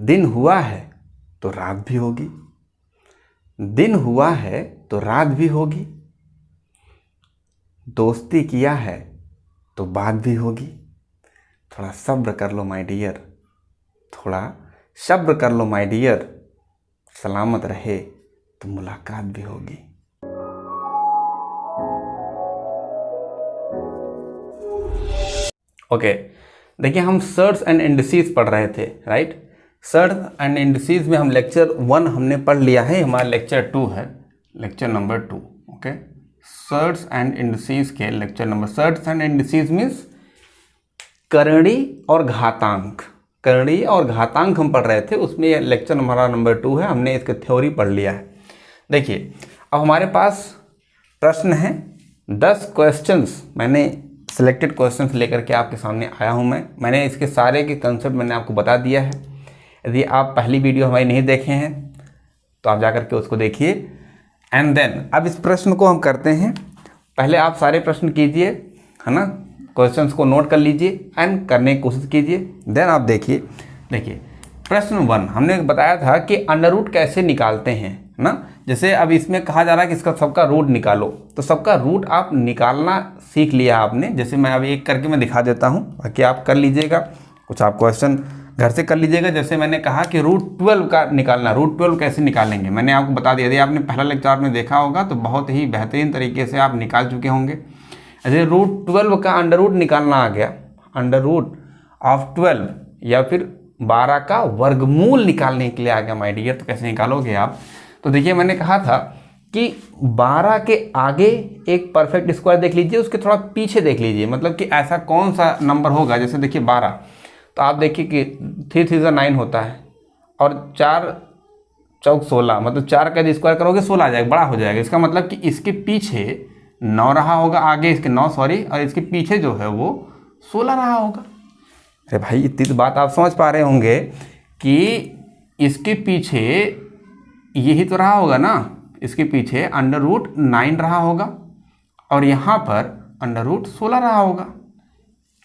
दिन हुआ है तो रात भी होगी, दिन हुआ है तो रात भी होगी, दोस्ती किया है तो बात भी होगी। थोड़ा सब्र कर लो माय डियर, थोड़ा सब्र कर लो माय डियर, सलामत रहे तो मुलाकात भी होगी। ओके, देखिए हम सर्ट्स एंड इंडिसेस पढ़ रहे थे, राइट। सर्ट्स एंड इंडिसेस में हम लेक्चर 1 हमने पढ़ लिया है, हमारा लेक्चर 2 है, lecture number 2। Okay, surds and indices के lecture number, surds and indices means करणी और घातांक, करणी और घातांक हम पढ़ रहे थे, उसमें लेक्चर हमारा नंबर 2 है, हमने इसका थ्योरी पढ़ लिया है। देखिए अब हमारे पास प्रश्न है 10 क्वेश्चंस, मैंने सिलेक्टेड क्वेश्चंस लेकर के आपके सामने आया हूं। मैंने इसके सारे के कंसेप्ट मैंने आपको बता दिया है। यदि आप पहली वीडियो हमारी नहीं देखे हैं तो आप जाकर के उसको देखिए। एंड देन अब इस प्रश्न को हम करते हैं। पहले आप सारे प्रश्न कीजिए, है ना, क्वेश्चंस को नोट कर लीजिए एंड करने की कोशिश कीजिए। देन आप देखिए प्रश्न 1 हमने बताया था कि अंडर रूट कैसे निकालते हैं ना। जैसे अब इसमें कहा जा रहा है कि इसका सबका रूट निकालो, तो सबका रूट आप निकालना सीख लिया आपने। जैसे मैं अभी एक करके मैं दिखा देता हूँ, बाकी आप कर लीजिएगा, कुछ आप क्वेश्चन घर से कर लीजिएगा। जैसे मैंने कहा कि रूट 12 का निकालना, रूट 12 कैसे निकालेंगे मैंने आपको बता दिया। यदि आपने पहला लेक्चर में देखा होगा तो बहुत ही बेहतरीन तरीके से आप निकाल चुके होंगे। ऐसे रूट 12 का अंडर रूट निकालना आ गया, अंडर रूट ऑफ 12 या फिर 12 का वर्गमूल निकालने के लिए आ गया माय डियर। तो कैसे निकालोगे आप, तो देखिए मैंने कहा था कि 12 के आगे एक परफेक्ट स्क्वायर देख लीजिए, उसके थोड़ा पीछे देख लीजिए, मतलब कि ऐसा कौन सा नंबर होगा। जैसे देखिए 12, तो आप देखिए कि 3 3 9 होता है और 4 चौक 16, मतलब 4 का यदि स्क्वायर करोगे 16 आ जाएगा, बड़ा हो जाएगा। इसका मतलब कि इसके पीछे 9 रहा होगा, आगे इसके 9 सॉरी, और इसके पीछे जो है वो 16 रहा होगा। अरे भाई इतनी तो बात आप समझ पा रहे होंगे कि इसके पीछे यही तो रहा होगा ना, इसके पीछे अंडर रूट 9 रहा होगा और यहाँ पर अंडर रूट 16 रहा होगा,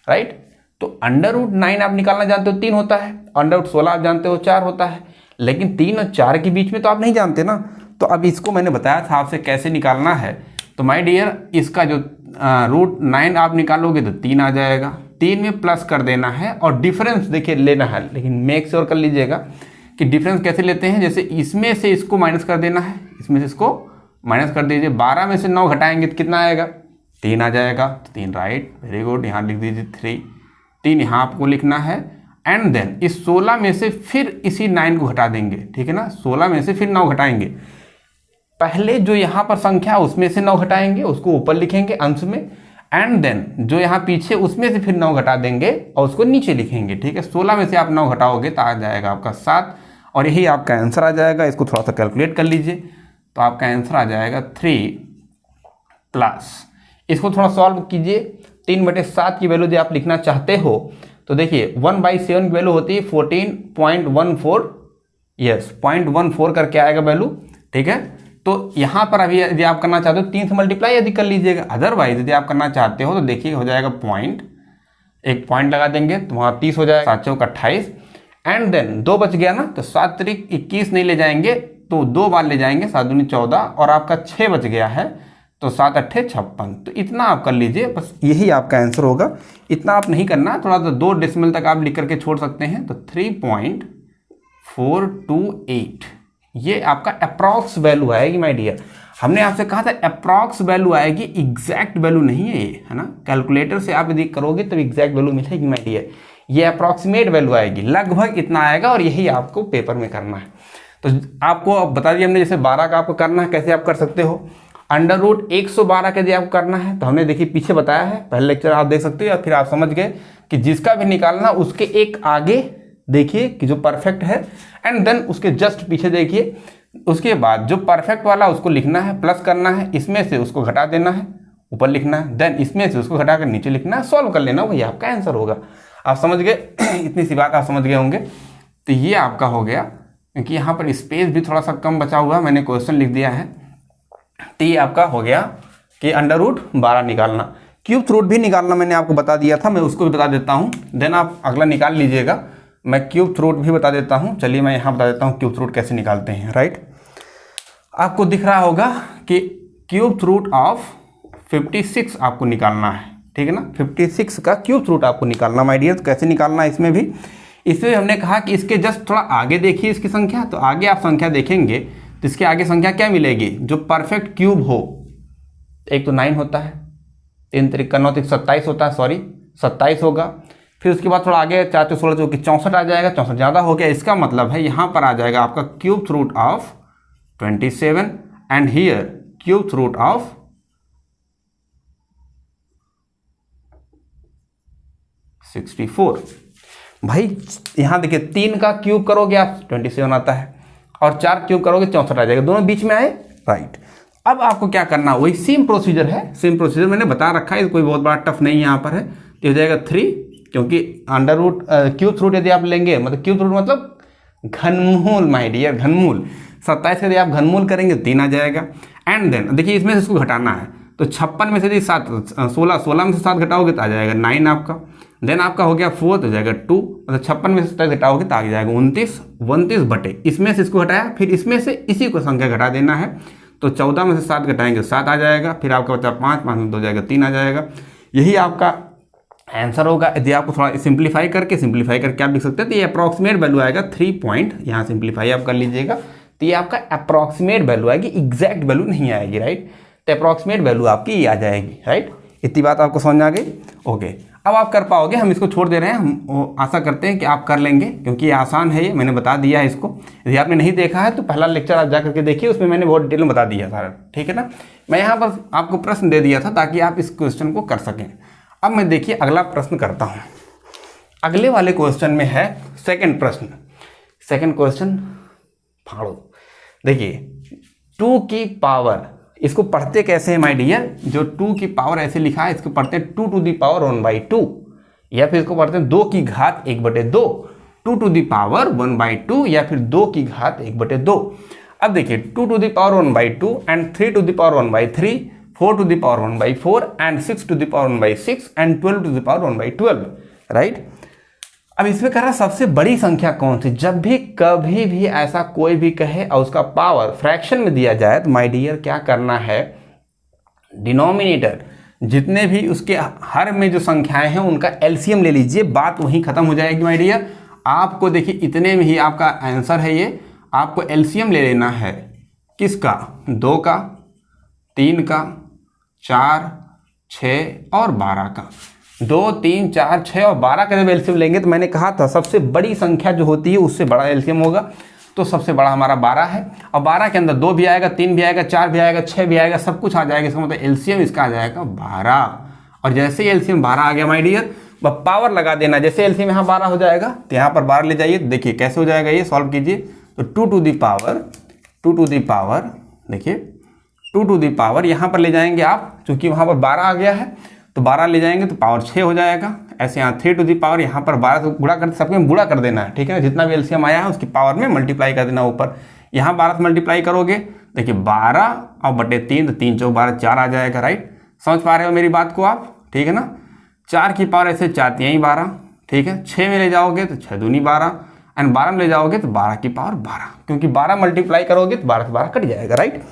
राइट। तो अंडर रूट 9 आप निकालना जानते हो 3 होता है, अंडर रूट 16 आप जानते हो 4 होता है, लेकिन 3 और 4 के बीच में तो आप नहीं जानते ना। तो अब इसको मैंने बताया था आपसे कैसे निकालना है। तो माय डियर इसका जो रूट 9 आप निकालोगे तो 3 आ जाएगा, 3 में प्लस कर देना है और डिफरेंस देखिए लेना है, लेकिन मेक श्योर कर लीजिएगा कि डिफरेंस कैसे लेते हैं। जैसे इसमें से इसको माइनस कर देना है, इसमें से इसको माइनस कर दीजिए, 12 में से 9 घटाएंगे तो कितना आएगा, 3 आ जाएगा। तो 3 राइट, वेरी गुड, यहाँ लिख दीजिए 3 यहाँ आपको लिखना है। एंड देन इस 16 में से फिर इसी 9 को घटा देंगे, ठीक है ना, 16 में से फिर 9 घटाएंगे। पहले जो यहाँ पर संख्या उसमें से 9 घटाएंगे, उसको ऊपर लिखेंगे अंश में, एंड देन जो यहाँ पीछे उसमें से फिर 9 घटा देंगे और उसको नीचे लिखेंगे, ठीक है। 16 में से आप 9 घटाओगे तो आ जाएगा आपका 7 और यही आपका आंसर आ जाएगा। इसको थोड़ा सा कैलकुलेट कर लीजिए तो आपका आंसर आ जाएगा 3 प्लस, इसको थोड़ा सॉल्व कीजिए। 3/7 की वैल्यू यदि आप लिखना चाहते हो तो देखिए 1/7 की वैल्यू होती है 14.14, यस 0.14 करके आएगा वैल्यू, ठीक है। तो यहाँ पर अभी यदि आप करना चाहते हो 3 से मल्टीप्लाई यदि कर लीजिएगा, अदरवाइज यदि आप करना चाहते हो तो देखिए हो जाएगा पॉइंट, एक पॉइंट लगा देंगे तो वहाँ 30 हो जाएगा, 7 चौक 28, एंड देन 2 बच गया ना, तो 7 त्रिक 21 नहीं ले जाएंगे तो 2 बार ले जाएंगे, 7 दूनी 14 और आपका 6 बच गया है तो 7 अट्ठे 56। तो इतना आप कर लीजिए, बस यही आपका आंसर होगा। इतना आप नहीं करना, थोड़ा सा 2 डेसिमल तक आप लिख करके छोड़ सकते हैं। तो 3.428 ये आपका अप्रॉक्स वैल्यू आएगी माय डियर। हमने आपसे कहा था अप्रॉक्स वैल्यू आएगी, एग्जैक्ट वैल्यू नहीं है ये, है ना। कैलकुलेटर से आप यदि करोगे तो एग्जैक्ट वैल्यू मिलेगी माय डियर, ये अप्रॉक्सीमेट वैल्यू आएगी, लगभग इतना आएगा और यही आपको पेपर में करना है। तो आपको अब बता दिया हमने, जैसे 12 का आपको करना है, कैसे आप कर सकते हो। अंडर रूट 112 का यदि आपको करना है तो हमने देखिए पीछे बताया है, पहले लेक्चर आप देख सकते हो, या फिर आप समझ गए कि जिसका भी निकालना उसके एक आगे देखिए कि जो परफेक्ट है, एंड देन उसके जस्ट पीछे देखिए, उसके बाद जो परफेक्ट वाला उसको लिखना है, प्लस करना है, इसमें से उसको घटा देना है, ऊपर लिखना है, देन इसमें से उसको घटा कर नीचे लिखना है, सॉल्व कर लेना, वही आपका आंसर होगा। आप समझ गए इतनी सी बात आप समझ गए होंगे। तो ये आपका हो गया, क्योंकि यहाँ पर स्पेस भी थोड़ा सा कम बचा हुआ है, मैंने क्वेश्चन लिख दिया है। तो ये आपका हो गया कि अंडर रूट 12 निकालना। क्यूब रूट भी निकालना मैंने आपको बता दिया था, मैं उसको भी बता देता हूँ, देन आप अगला निकाल लीजिएगा। मैं क्यूब रूट भी बता देता हूँ। चलिए मैं यहाँ बता देता हूँ क्यूब रूट कैसे निकालते हैं, राइट। आपको दिख रहा होगा कि क्यूब रूट ऑफ 56 आपको निकालना है, ठीक है ना। 56 का क्यूब रूट आपको निकालना माय डियर। कैसे निकालना है इसमें भी, इसमें हमने कहा कि इसके जस्ट थोड़ा आगे देखिए इसकी संख्या, तो आगे आप संख्या देखेंगे तो इसके आगे संख्या क्या मिलेगी, जो परफेक्ट क्यूब हो। एक तो 9 होता है, 3 3 9 27 होता है, सॉरी 27 होगा। फिर उसके बाद थोड़ा आगे 4 4 16 चौकी 64 आ जाएगा, 64 ज़्यादा हो गया। इसका मतलब है यहाँ पर आ जाएगा आपका cube root of 27 and here cube root of 64। भाई यहाँ देखिए 3 का क्यूब करोगे आप 27 आता है, और 4 क्यूब करोगे 64 आ जाएगा, दोनों बीच में आए, राइट। अब आपको क्या करना, वही सेम प्रोसीजर है, सेम प्रोसीजर मैंने बता रखा है, कोई बहुत बड़ा टफ नहीं यहाँ पर है। तो हो जाएगा 3, क्योंकि अंडर रूट क्यूब रूट यदि आप लेंगे, मतलब क्यूब रूट मतलब घनमूल माय डियर, घनमूल। 27 यदि आप घनमूल करेंगे 3 आ जाएगा। एंड देन देखिए इसमें से इसको घटाना है, तो 56 में से यदि 7 16 में से 7 घटाओगे तो आ जाएगा 9 आपका। देन आपका हो गया 4 तो जाएगा 2, मतलब 56 में से 27 घटाओगे तो आ जाएगा 29 बटे, इसमें से इसको घटाया, फिर इसमें से इसी को संख्या घटा देना है, तो 14 में से 7 घटाएंगे 7 आ जाएगा। फिर आपका बचा 5 में 2 हो जाएगा 3 आ जाएगा। यही आपका आंसर होगा। यदि आपको थोड़ा सिंप्लीफाई करके आप लिख सकते हैं, तो ये अप्रॉक्सीमेट वैल्यू आएगा 3 पॉइंट, यहाँ सिंप्लीफाई आप कर लीजिएगा, तो ये आपका अप्रॉक्सीमेट वैल्यू आएगी, एग्जैक्ट वैल्यू नहीं आएगी, राइट। तो अप्रॉक्सीमेट वैल्यू आपकी ये आ जाएगी, राइट। इतनी बात आपको समझ आ गई, ओके। अब आप कर पाओगे, हम इसको छोड़ दे रहे हैं, हम आशा करते हैं कि आप कर लेंगे, क्योंकि ये आसान है, ये मैंने बता दिया है इसको। यदि आपने नहीं देखा है तो पहला लेक्चर आप जा करके देखिए, उसमें मैंने बहुत डिटेल में बता दिया सारा, ठीक है ना। मैं यहाँ पर आपको प्रश्न दे दिया था ताकि आप इस क्वेश्चन को कर सकें। अब मैं देखिए अगला प्रश्न करता हूँ। अगले वाले क्वेश्चन में है सेकेंड प्रश्न, सेकेंड क्वेश्चन फाड़ो। देखिए 2 की पावर, इसको पढ़ते कैसे हैं माय डियर, जो 2 की पावर ऐसे लिखा है इसको पढ़ते हैं 2 टू दी पावर 1/2, या फिर इसको पढ़ते हैं 2 की घात 1/2, 2 टू दी पावर 1/2, या फिर 2 की घात 1/2। अब देखिए 2 to the power 1/2 and 3 to the power 1/3, 4 to the power 1/4 and 6 to the power 1/6 and 12 to the power 1/12, right. अब इसमें कह रहा सबसे बड़ी संख्या कौन सी। जब भी कभी भी ऐसा कोई भी कहे और उसका पावर फ्रैक्शन में दिया जाए, तो माय डियर क्या करना है, डिनोमिनेटर जितने भी उसके हर में जो संख्याएं हैं उनका एलसीएम ले लीजिए, बात वहीं खत्म हो जाएगी माय डियर। आपको देखिए इतने में ही आपका आंसर है, ये आपको एलसीएम ले लेना है, किसका, 2 का, 3 का, 4, 6 और 12 का। 2 3 4 6 और 12 का जब एलसीएम लेंगे, तो मैंने कहा था सबसे बड़ी संख्या जो होती है उससे बड़ा एलसीएम होगा, तो सबसे बड़ा हमारा 12 है। और 12 के अंदर 2 भी आएगा, 3 भी आएगा, 4 भी आएगा, 6 भी आएगा, सब कुछ आ जाएगा। इसका मतलब एलसीएम इसका आ जाएगा 12। और जैसे ही एलसीएम 12 आ गया माय डियर, बस पावर लगा देना। जैसे एलसीएम यहाँ 12 हो जाएगा तो यहाँ पर 12 ले जाइए, देखिए कैसे हो जाएगा, ये सॉल्व कीजिए। तो 2 टू दी पावर देखिए 2 टू दी पावर यहाँ पर ले जाएंगे आप, चूंकि वहाँ पर 12 आ गया है तो 12 ले जाएंगे तो पावर 6 हो जाएगा। ऐसे यहाँ 3 टू दी पावर, यहाँ पर 12 से गुणा कर, सबके में गुणा कर देना है, ठीक है ना। जितना भी एलसीएम आया है उसकी पावर में मल्टीप्लाई कर देना ऊपर। यहाँ 12 से मल्टीप्लाई करोगे, देखिए 12 और बटे 3, तो 3 चौक 12, 4 आ जाएगा, राइट। समझ पा रहे हो मेरी बात को आप, ठीक है ना। 4 की पावर ऐसे 4 3 12, ठीक है। 6 में ले जाओगे तो 6 दूनी 12 एंड 12 में ले जाओगे तो 12 की पावर 12, क्योंकि 12 मल्टीप्लाई करोगे तो 12 से 12 कट जाएगा, राइट।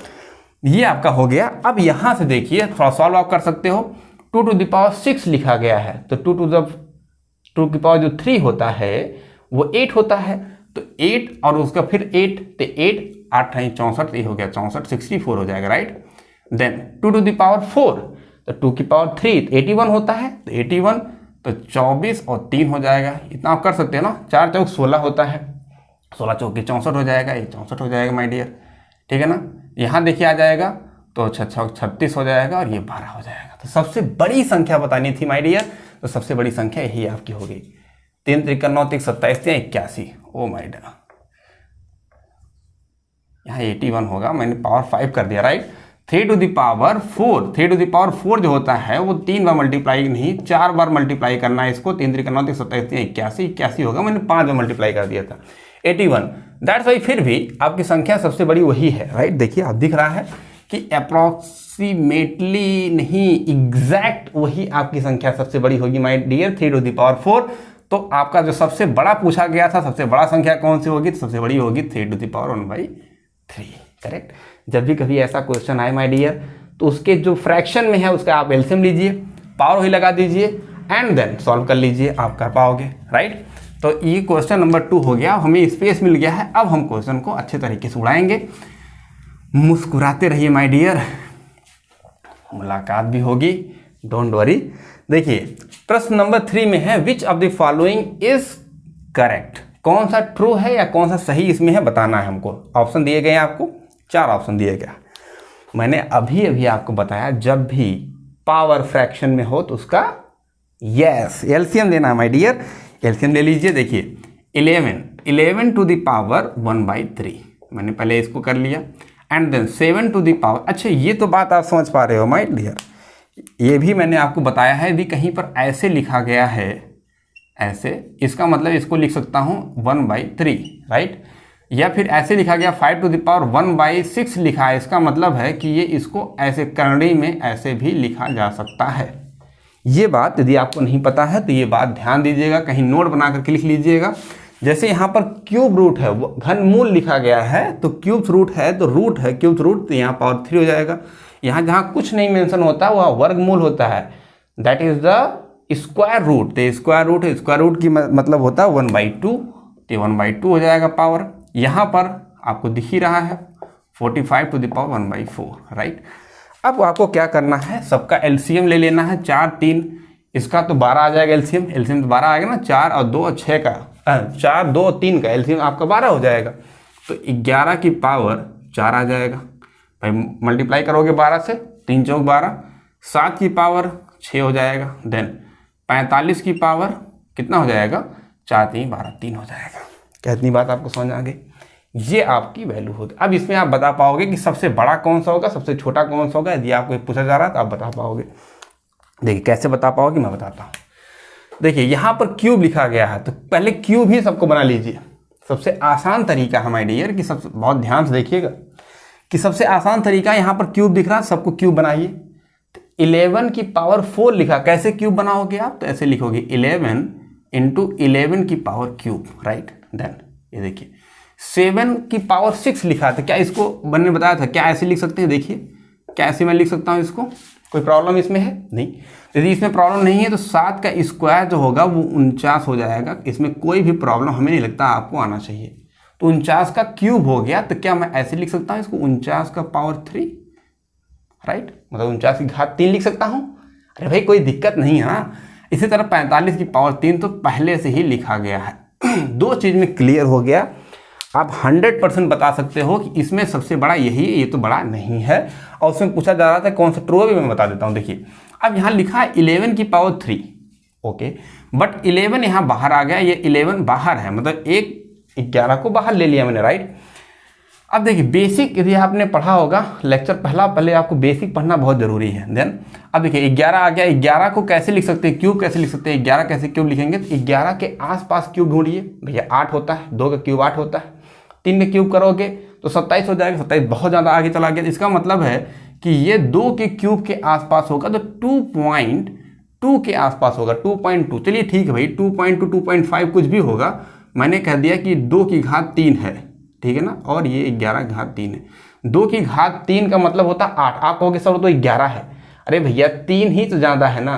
ये आपका हो गया। अब यहाँ से देखिए थोड़ा सॉल्व आप कर सकते हो। 2 टू द पावर 6 लिखा गया है, तो 2 की पावर जो 3 होता है वो 8 होता है, तो 8 और उसका फिर 8, तो 8 8 64, ये हो गया 64, 64 हो जाएगा, right. Then 2 to the power 4, तो 2 की पावर 3 81 होता है, तो 81, तो 24 और 3 हो जाएगा। इतना आप कर सकते हैं ना। 4 चौक 16 होता है, 16 चौक 64 हो जाएगा, ये 64 हो जाएगा माय डियर, ठीक है ना। यहाँ देखिए आ जाएगा तो 36 हो जाएगा और ये 12 हो जाएगा। तो सबसे बड़ी संख्या बतानी थी माय डियर, तो सबसे बड़ी संख्या यही आपकी हो गई। 3 3 9 3 27 3 81, ओ माय डियर, यहाँ 81 होगा, मैंने पावर 5 कर दिया, राइट। 3 टू द पावर 4 जो होता है वो 3 बार मल्टीप्लाई नहीं 4 बार मल्टीप्लाई करना है इसको। 3 3 9 3 27 3 81 होगा, मैंने 5 बार मल्टीप्लाई कर दिया था, 81। दैट्स वाई फिर भी आपकी संख्या सबसे बड़ी वही है, राइट। देखिए आप दिख रहा है कि अप्रॉक्सीमेटली नहीं, एग्जैक्ट वही आपकी संख्या सबसे बड़ी होगी my dear. 3 to the power 4, तो आपका जो सबसे बड़ा पूछा गया था, सबसे बड़ा संख्या कौन सी होगी, तो सबसे बड़ी होगी 3⁻⁴ करेक्ट। जब भी कभी ऐसा क्वेश्चन आए माय डियर, तो उसके जो फ्रैक्शन में है उसका आप एलसीएम लीजिए, पावर ही लगा दीजिए एंड देन सॉल्व कर लीजिए, आप कर पाओगे, राइट। तो ये क्वेश्चन नंबर 2 हो गया, हमें स्पेस मिल गया है। अब हम क्वेश्चन को अच्छे तरीके से उड़ाएंगे। मुस्कुराते रहिए माय डियर, मुलाकात भी होगी, डोंट वरी। देखिए प्रश्न नंबर 3 में है which of the following is correct, कौन सा ट्रू है या कौन सा सही इसमें है बताना है हमको। ऑप्शन दिए गए हैं आपको, 4 ऑप्शन दिए गए। मैंने अभी अभी आपको बताया जब भी पावर फ्रैक्शन में हो तो उसका यस एलसीएम देना है माय डियर। एलसीएम ले लीजिए। देखिए 11 टू द पावर 1/3, मैंने पहले इसको कर लिया and then 7 to the power. अच्छा ये तो बात आप समझ पा रहे हो माय डियर, ये भी मैंने आपको बताया है। यदि कहीं पर ऐसे लिखा गया है ऐसे, इसका मतलब इसको लिख सकता हूँ 1/3, राइट। या फिर ऐसे लिखा गया 5 टू द पावर 1/6 लिखा है, इसका मतलब है कि ये इसको ऐसे करणी में ऐसे भी लिखा जा सकता है। ये बात यदि आपको नहीं पता है तो ये बात ध्यान दीजिएगा, कहीं नोट बना करके लिख लीजिएगा। जैसे यहाँ पर क्यूब रूट है, घनमूल लिखा गया है, तो क्यूब रूट है तो रूट है क्यूब रूट, तो यहाँ पावर 3 हो जाएगा। यहाँ जहाँ कुछ नहीं मेंशन होता वह वर्गमूल होता है, that is the square root. तो स्क्वायर रूट की मतलब होता है 1/2, तो 1/2 हो जाएगा पावर। यहाँ पर आपको दिख ही रहा है 45 टू द पावर 1/4, राइट। अब आपको क्या करना है, सबका एलसीएम ले लेना है। 4 3 इसका तो 12 आ जाएगा एलसीएम तो 12 आएगा ना। 4 और 2 और 6 का 4 2 3 का एलसीएम आपका 12 हो जाएगा। तो 11 की पावर 4 आ जाएगा भाई, मल्टीप्लाई करोगे 12 से, 3 चौक 12, 7 की पावर 6 हो जाएगा। देन 45 की पावर कितना हो जाएगा, 4 3 12 3 हो जाएगा। क्या इतनी बात आपको समझ आ गई? ये आपकी वैल्यू होगी। अब इसमें आप बता पाओगे कि सबसे बड़ा कौन सा होगा, सबसे छोटा कौन सा होगा। यदि आपको पूछा जा रहा है तो आप बता पाओगे। देखिए कैसे बता पाओगे, मैं बताता हूँ। देखिए यहाँ पर क्यूब लिखा गया है, तो पहले क्यूब ही सबको बना लीजिए। सबसे आसान तरीका है माय डियर कि सबसे बहुत ध्यान से देखिएगा कि सबसे आसान तरीका, यहाँ पर क्यूब दिख रहा है, सबको क्यूब बनाइए। 11 की पावर 4 लिखा, कैसे क्यूब बनाओगे आप, तो ऐसे लिखोगे 11 × 11 की पावर क्यूब, राइट। देन ये देखिए 7 की पावर 6 लिखा था, क्या इसको बनने बताया था, क्या ऐसे लिख सकते हैं। देखिए क्या ऐसे मैं लिख सकता हूँ इसको, कोई प्रॉब्लम इसमें है नहीं। यदि इसमें प्रॉब्लम नहीं है तो 7 का स्क्वायर जो होगा वो 49 हो जाएगा। इसमें कोई भी प्रॉब्लम हमें नहीं लगता आपको आना चाहिए। तो 49 का क्यूब हो गया, तो क्या मैं ऐसे लिख सकता हूँ इसको 49 का पावर 3, राइट। मतलब 49 की घात 3 लिख सकता हूँ। अरे भाई कोई दिक्कत नहीं है ना। इसी तरह 45 की पावर 3 तो पहले से ही लिखा गया है। 2 चीज़ में क्लियर हो गया। आप 100% बता सकते हो कि इसमें सबसे बड़ा यही है, ये तो बड़ा नहीं है। और उसमें पूछा जा रहा था कौन सा ट्रू है, भी मैं बता देता हूँ। देखिए अब यहाँ लिखा है 11 की पावर 3, ओके, बट 11 यहाँ बाहर आ गया, ये 11 बाहर है, मतलब 11 को बाहर ले लिया मैंने, राइट। अब देखिए बेसिक यदि आपने पढ़ा होगा लेक्चर पहला, पहले आपको बेसिक पढ़ना बहुत जरूरी है। देन अब देखिए 11 आ गया, 11 को कैसे लिख सकते हैं, क्यूब कैसे लिख सकते हैं। 11 कैसे क्यूब लिखेंगे, तो 11 के आसपास क्यूब ढूंढिए भैया। 8 होता है, 2 का क्यूब 8 होता है, 3 का क्यूब करोगे तो 27 हो जाएगा। 27 बहुत ज़्यादा आगे चला गया। इसका मतलब है कि ये 2 के क्यूब के आसपास होगा, तो 2.2 के आसपास होगा, 2.2। चलिए ठीक है भाई, 2.2 2.5 कुछ भी होगा। मैंने कह दिया कि 2 की घात 3 है, ठीक है ना, और ये 11 की घात 3 है। 2 की घात 3 का मतलब होता है 8। आप कहोगे सर तो 11 है। अरे भैया 3 ही तो ज़्यादा है ना।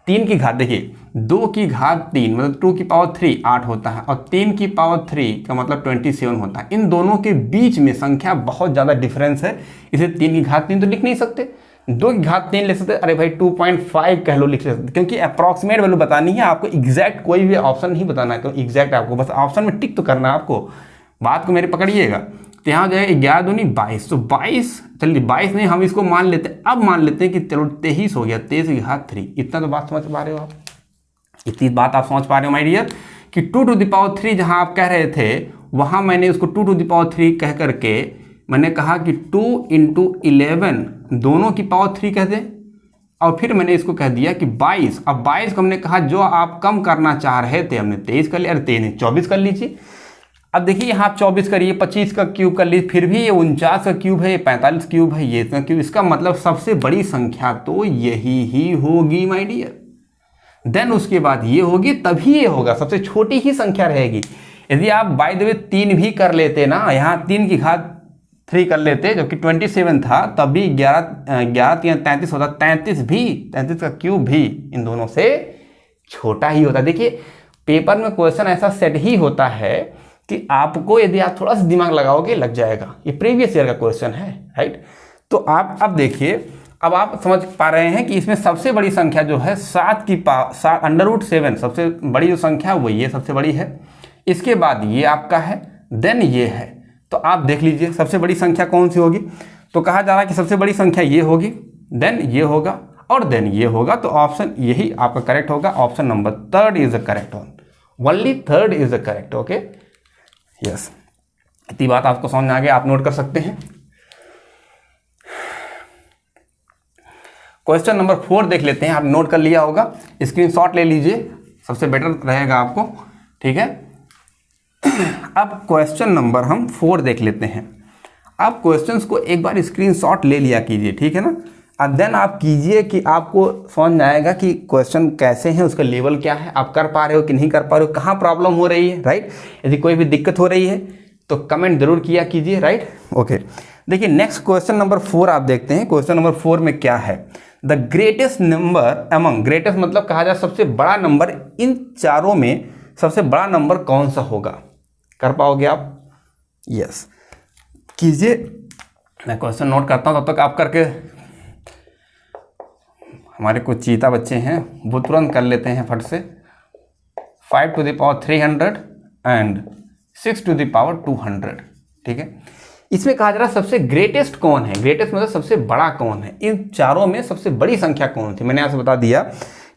3 की घात देखिए, 2 की घात 3 मतलब 2 की पावर 3 8 होता है, और 3 की पावर 3 का मतलब 27 होता है। इन दोनों के बीच में संख्या बहुत ज़्यादा डिफरेंस है, इसे 3 की घात 3 तो लिख नहीं सकते, 2 की घात 3 लिख सकते। अरे भाई 2.5 कह लो, लिख सकते, क्योंकि अप्रॉक्सीमेट वैल्यू बतानी है आपको, एग्जैक्ट कोई भी ऑप्शन नहीं बताना है। तो एग्जैक्ट आपको बस ऑप्शन में टिक तो करना है आपको। बात को मेरे पकड़िएगा। तो यहाँ हो जाएगा 11 दूनी 22, तो 22, चलिए 22 नहीं, हम इसको मान लेते हैं। अब मान लेते हैं कि चलो 23 हो गया, 23 की घात 3। इतना तो बात समझ पा रहे हो आप, इतनी बात आप समझ पा रहे हो माय डियर, कि 2 टू द पावर 3 जहाँ आप कह रहे थे, वहाँ मैंने उसको 2 टू द पावर 3 कह करके मैंने कहा कि 2 × 11 दोनों की पावर 3 कह दें, और फिर मैंने इसको कह दिया कि 22। अब 22 को हमने कहा जो आप कम करना चाह रहे थे, हमने 23 कर लिया। अरे 23 24 कर लीजिए। अब देखिए यहाँ आप 24 करिए, 25 का क्यूब कर लीजिए, फिर भी ये 49 का क्यूब है, ये 45 क्यूब है, ये इतना क्यूब। इसका मतलब सबसे बड़ी संख्या तो यही ही होगी माय डियर। देन उसके बाद ये होगी, तभी ये होगा, सबसे छोटी ही संख्या रहेगी। यदि आप बाय द वे 3 भी कर लेते ना, यहाँ 3 की घात 3 कर लेते, जबकि 27 था, तभी 11 33 होता, 33 का क्यूब भी इन दोनों से छोटा ही होता। देखिए पेपर में क्वेश्चन ऐसा सेट ही होता है कि आपको यदि आप थोड़ा सा दिमाग लगाओगे लग जाएगा। ये प्रीवियस ईयर का क्वेश्चन है, राइट। तो आप अब देखिए, अब आप समझ पा रहे हैं कि इसमें सबसे बड़ी संख्या जो है 7 की √7 सबसे बड़ी जो संख्या वो ये सबसे बड़ी है। इसके बाद ये आपका है, देन ये है। तो आप देख लीजिए सबसे बड़ी संख्या कौन सी होगी। तो कहा जा रहा है कि सबसे बड़ी संख्या ये होगी, देन ये होगा और देन ये होगा। तो ऑप्शन यही आपका करेक्ट होगा। Option number 3 is the correct one. Only 3 is the correct. Okay, yes, इतनी बात आपको समझ में आ गया, आप नोट कर सकते हैं। क्वेश्चन नंबर 4 देख लेते हैं। आप नोट कर लिया होगा, स्क्रीनशॉट ले लीजिए, सबसे बेटर रहेगा आपको, ठीक है। अब क्वेश्चन नंबर हम 4 देख लेते हैं। आप क्वेश्चंस को एक बार स्क्रीनशॉट ले लिया कीजिए, ठीक है ना। और देन आप कीजिए कि आपको समझ में आएगा कि क्वेश्चन कैसे हैं, उसका लेवल क्या है, आप कर पा रहे हो कि नहीं कर पा रहे हो, कहाँ प्रॉब्लम हो रही है, राइट। यदि कोई भी दिक्कत हो रही है तो कमेंट जरूर किया कीजिए, राइट। ओके, देखिए नेक्स्ट क्वेश्चन नंबर 4 आप देखते हैं। क्वेश्चन नंबर 4 में क्या है, the greatest number among, greatest मतलब कहा जाए सबसे बड़ा नंबर, इन चारों में सबसे बड़ा नंबर कौन सा होगा। कर पाओगे आप? यस, कीजिए। मैं क्वेश्चन नोट करता हूं, तब तक आप करके, हमारे कुछ चीता बच्चे हैं वो तुरंत कर लेते हैं फट से। 5 to the power 300 and 6 to the power 200, ठीक है। इसमें कहा जा रहा है सबसे ग्रेटेस्ट कौन है। ग्रेटेस्ट मतलब सबसे बड़ा कौन है, इन चारों में सबसे बड़ी संख्या कौन थी। मैंने आपसे बता दिया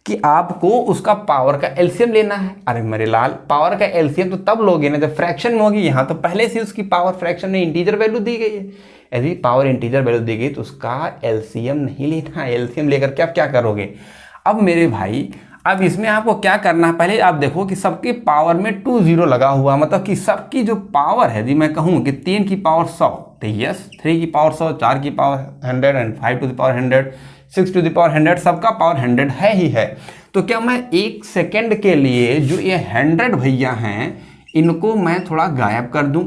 कि आपको उसका पावर का एलसीएम लेना है। अरे मेरे लाल, पावर का एलसीएम तो तब लोगे ना जब फ्रैक्शन में होगी। यहाँ तो पहले से उसकी पावर फ्रैक्शन में इंटीजर वैल्यू दी गई है। यदि पावर इंटीजर वैल्यू दी गई तो उसका एलसीएम नहीं लेना है। एलसीएम लेकर के आप क्या करोगे। अब मेरे भाई, अब इसमें आपको क्या करना है, पहले आप देखो कि सबके पावर में 2 0 लगा हुआ, मतलब कि सबकी जो पावर है, यदि मैं कहूँ कि 3 की पावर 100, तो यस 3 की पावर 100, 4 की power 100 and 5 to the power 100, 6 to the power 100, सबका पावर 100 है ही है। तो क्या मैं 1 सेकेंड के लिए जो ये 100 भैया हैं इनको मैं थोड़ा गायब कर दूं।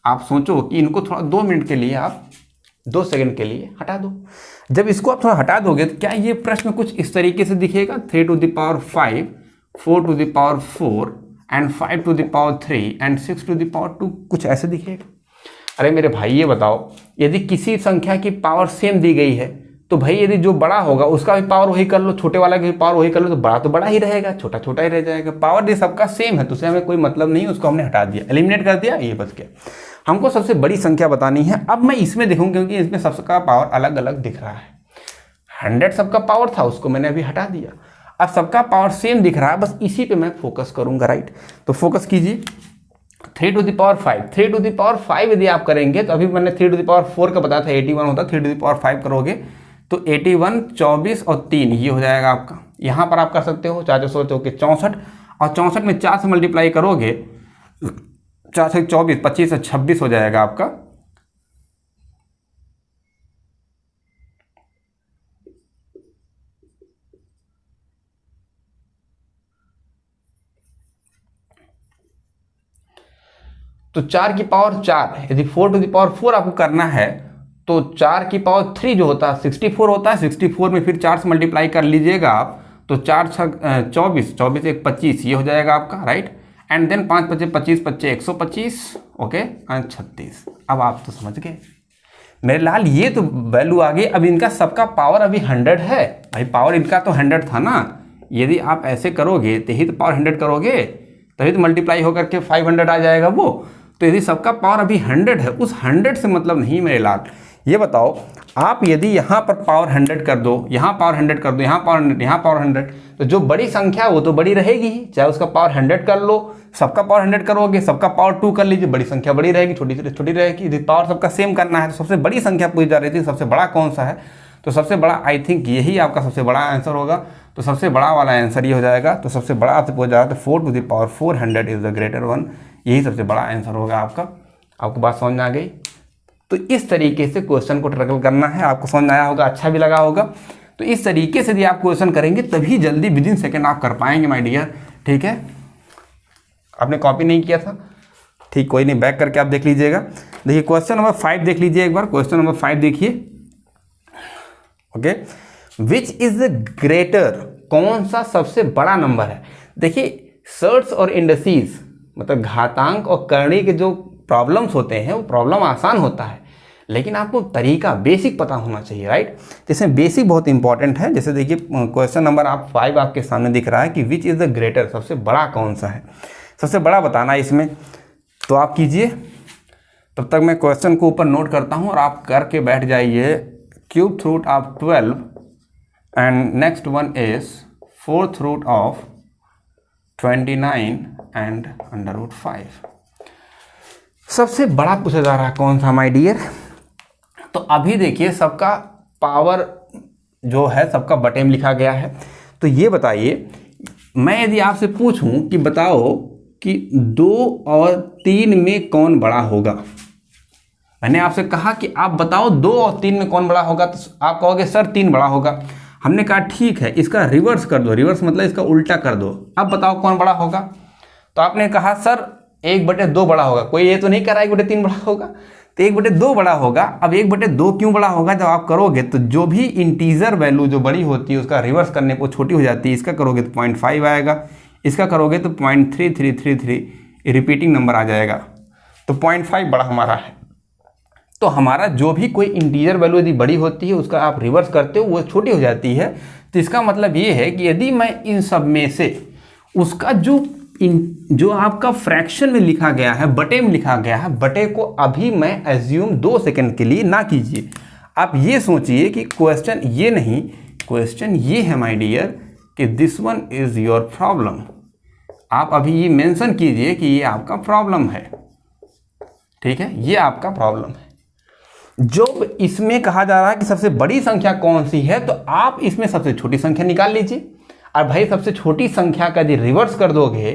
आप सोचो कि इनको थोड़ा 2 मिनट के लिए, आप 2 सेकंड के लिए हटा दो। जब इसको आप थोड़ा हटा दोगे तो क्या ये प्रश्न कुछ इस तरीके से दिखेगा, 3 to the power 5, 4 to the power 4 and 5 to the power 3 and 6 to the power 2, कुछ ऐसे दिखेगा। अरे मेरे भाई ये बताओ, यदि किसी संख्या की पावर सेम दी गई है तो भाई यदि जो बड़ा होगा उसका भी पावर वही कर लो, छोटे वाला की भी पावर वही कर लो, तो बड़ा ही रहेगा, छोटा छोटा ही रह जाएगा। पावर ये सबका सेम है तो उससे हमें कोई मतलब नहीं, उसको हमने हटा दिया, एलिमिनेट कर दिया, ये बच गया। हमको सबसे बड़ी संख्या बतानी है। अब मैं इसमें देखूँ क्योंकि इसमें सबका पावर अलग अलग दिख रहा है। 100 सबका पावर था, उसको मैंने अभी हटा दिया। अब सबका पावर सेम दिख रहा है, बस इसी पे मैं फोकस करूंगा, राइट। तो फोकस कीजिए। 3 to the power 5, 3 to the power 5 यदि आप करेंगे तो अभी मैंने 3 to the power 4 का बताया था 81 होता, 3 to the power 5 करोगे तो 81, 24 और 3 ये हो जाएगा आपका। यहाँ पर आप कर सकते हो 4 सोचो कि 64, और 64 में 4 से मल्टीप्लाई करोगे, 4 से 24, 25 से 26 हो जाएगा आपका। तो 4 की पावर 4, यदि 4 to the power 4 आपको करना है तो 4 की पावर 3 जो होता है 64 होता है। 64 में फिर 4 से मल्टीप्लाई कर लीजिएगा आप, तो 4 6 24, 24 1 25 ये हो जाएगा आपका, right. And then 5 5 25 25 125, okay, and 36। अब आप तो समझ गए मेरे लाल, ये तो वैल्यू आ गई। अब इनका सबका पावर अभी 100 है भाई, पावर इनका तो 100 था ना। यदि आप ऐसे करोगे तो ही तो पावर 100 करोगे, तभी तो मल्टीप्लाई होकर के 500 आ जाएगा वो। तो यदि सबका पावर अभी 100 है, उस 100 से मतलब नहीं मेरे लाल। ये बताओ आप यदि यहाँ पर पावर 100 कर दो, यहाँ पावर 100 कर दो, यहाँ पावर 100, यहाँ पावर 100, तो जो बड़ी संख्या वो तो बड़ी रहेगी ही, चाहे उसका पावर 100 कर लो, सबका पावर 100 करोगे, सबका पावर 2 कर लीजिए, बड़ी संख्या बड़ी रहेगी, छोटी छोटी रहेगी। यदि पावर सबका सेम करना है तो सबसे बड़ी संख्या पूछी जा रही थी, सबसे बड़ा कौन सा है, तो सबसे बड़ा आई थिंक यही आपका सबसे बड़ा आंसर होगा। तो सबसे बड़ा वाला आंसर ये हो जाएगा। तो सबसे बड़ा आपसे पूछा जा रहा है तो 4 to the power 400 is the greater one, यही सबसे बड़ा आंसर होगा आपका। आपको बात समझ में आ गई। तो इस तरीके से क्वेश्चन को टैकल करना है, आपको समझ में आया होगा, अच्छा भी लगा होगा। तो इस तरीके से यदि आप क्वेश्चन करेंगे तभी जल्दी विद इन सेकेंड आप कर पाएंगे माय डियर। ठीक है, आपने कॉपी नहीं किया था, ठीक, कोई नहीं, बैक करके आप देख लीजिएगा। देखिए क्वेश्चन नंबर 5 देख लीजिए एक बार, क्वेश्चन नंबर 5 देखिए। Okay, which is the greater, कौन सा सबसे बड़ा नंबर है। देखिए सर्ट्स और इंडसीज मतलब घातांक और करणी के जो प्रॉब्लम्स होते हैं वो प्रॉब्लम आसान होता है, लेकिन आपको तरीका बेसिक पता होना चाहिए, राइट। जैसे बेसिक बहुत इंपॉर्टेंट है। जैसे देखिए क्वेश्चन नंबर 5 आपके सामने दिख रहा है कि विच इज द ग्रेटर, सबसे बड़ा कौन सा है, सबसे बड़ा बताना है इसमें। तो आप कीजिए, तब तक मैं क्वेश्चन को ऊपर नोट करता हूं और आप करके बैठ जाइए। Cube root of 12 and next one is fourth root of 29 and under root 5। सबसे बड़ा पूछा जा रहा है कौन सा माय डियर। तो अभी देखिए सबका पावर जो है सबका बटे में लिखा गया है। तो ये बताइए, मैं यदि आपसे पूछूं कि बताओ कि 2 और 3 में कौन बड़ा होगा, मैंने आपसे कहा कि आप बताओ 2 और 3 में कौन बड़ा होगा, तो आप कहोगे सर 3 बड़ा होगा। हमने कहा ठीक है, इसका रिवर्स कर दो, रिवर्स मतलब इसका उल्टा कर दो, अब बताओ कौन बड़ा होगा। तो आपने कहा सर 1/2 बड़ा होगा। कोई ये तो नहीं कह रहा 1/3 बड़ा होगा, तो 1/2 बड़ा होगा। अब 1/2 क्यों बड़ा होगा, जब आप करोगे तो जो भी इंटीजर वैल्यू जो बड़ी होती है उसका रिवर्स करने पर छोटी हो जाती है। इसका करोगे तो 0.5 आएगा, इसका करोगे तो 0.3333 रिपीटिंग नंबर आ जाएगा, तो 0.5 बड़ा हमारा है। तो हमारा जो भी कोई इंटीजर वैल्यू यदि बड़ी होती है उसका आप रिवर्स करते हो वो छोटी हो जाती है। तो इसका मतलब ये है कि यदि मैं इन सब में से उसका जो आपका फ्रैक्शन में लिखा गया है, बटे में लिखा गया है, बटे को अभी मैं एज्यूम 2 सेकंड के लिए ना कीजिए। आप ये सोचिए कि क्वेश्चन ये नहीं, क्वेश्चन ये है माय डियर कि this one is your problem. आप अभी ये मेंशन कीजिए कि ये आपका प्रॉब्लम है, ठीक है, ये आपका प्रॉब्लम है। जो इसमें कहा जा रहा है कि सबसे बड़ी संख्या कौन सी है, तो आप इसमें सबसे छोटी संख्या निकाल लीजिए। और भाई सबसे छोटी संख्या का यदि रिवर्स कर दोगे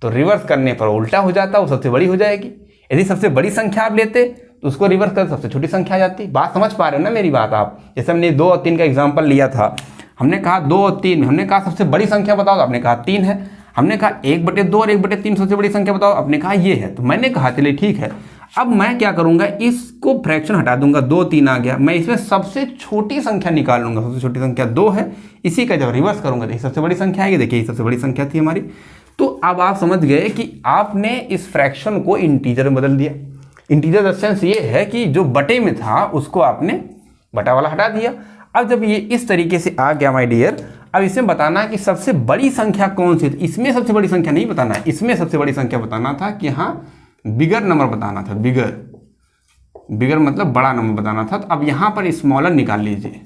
तो रिवर्स करने पर उल्टा हो जाता, वो सबसे बड़ी हो जाएगी। यदि सबसे बड़ी संख्या आप लेते तो उसको रिवर्स कर सबसे छोटी संख्या आ जाती। बात समझ पा रहे हो ना मेरी बात आप। जैसे हमने 2 और 3 का एग्जाम्पल लिया था, हमने कहा 2 और 3 में, हमने कहा सबसे बड़ी संख्या बताओ, आपने कहा 3 है। हमने कहा 1/2 और 1/3 सबसे बड़ी संख्या बताओ, आपने कहा ये है। तो मैंने कहा चलिए ठीक है, अब मैं क्या करूंगा, इसको फ्रैक्शन हटा दूंगा, 2 3 आ गया, मैं इसमें सबसे छोटी संख्या निकाल लूंगा। सबसे छोटी संख्या 2 है, इसी का जब रिवर्स करूंगा तो सबसे बड़ी संख्या आएगी। देखिए सबसे बड़ी संख्या थी हमारी। तो अब आप समझ गए कि आपने इस फ्रैक्शन को इंटीजर में बदल दिया। इंटीजर द सेंस ये है कि जो बटे में था उसको आपने बटा वाला हटा दिया। अब जब ये इस तरीके से आ गया माय डियर, अब इसमें बताना है कि सबसे बड़ी संख्या कौन सी थी। इसमें सबसे बड़ी संख्या नहीं बताना है, इसमें सबसे बड़ी संख्या बताना था कि हाँ बिगर नंबर बताना था, बिगर मतलब बड़ा नंबर बताना था। तो अब यहाँ पर स्मॉलर निकाल लीजिए,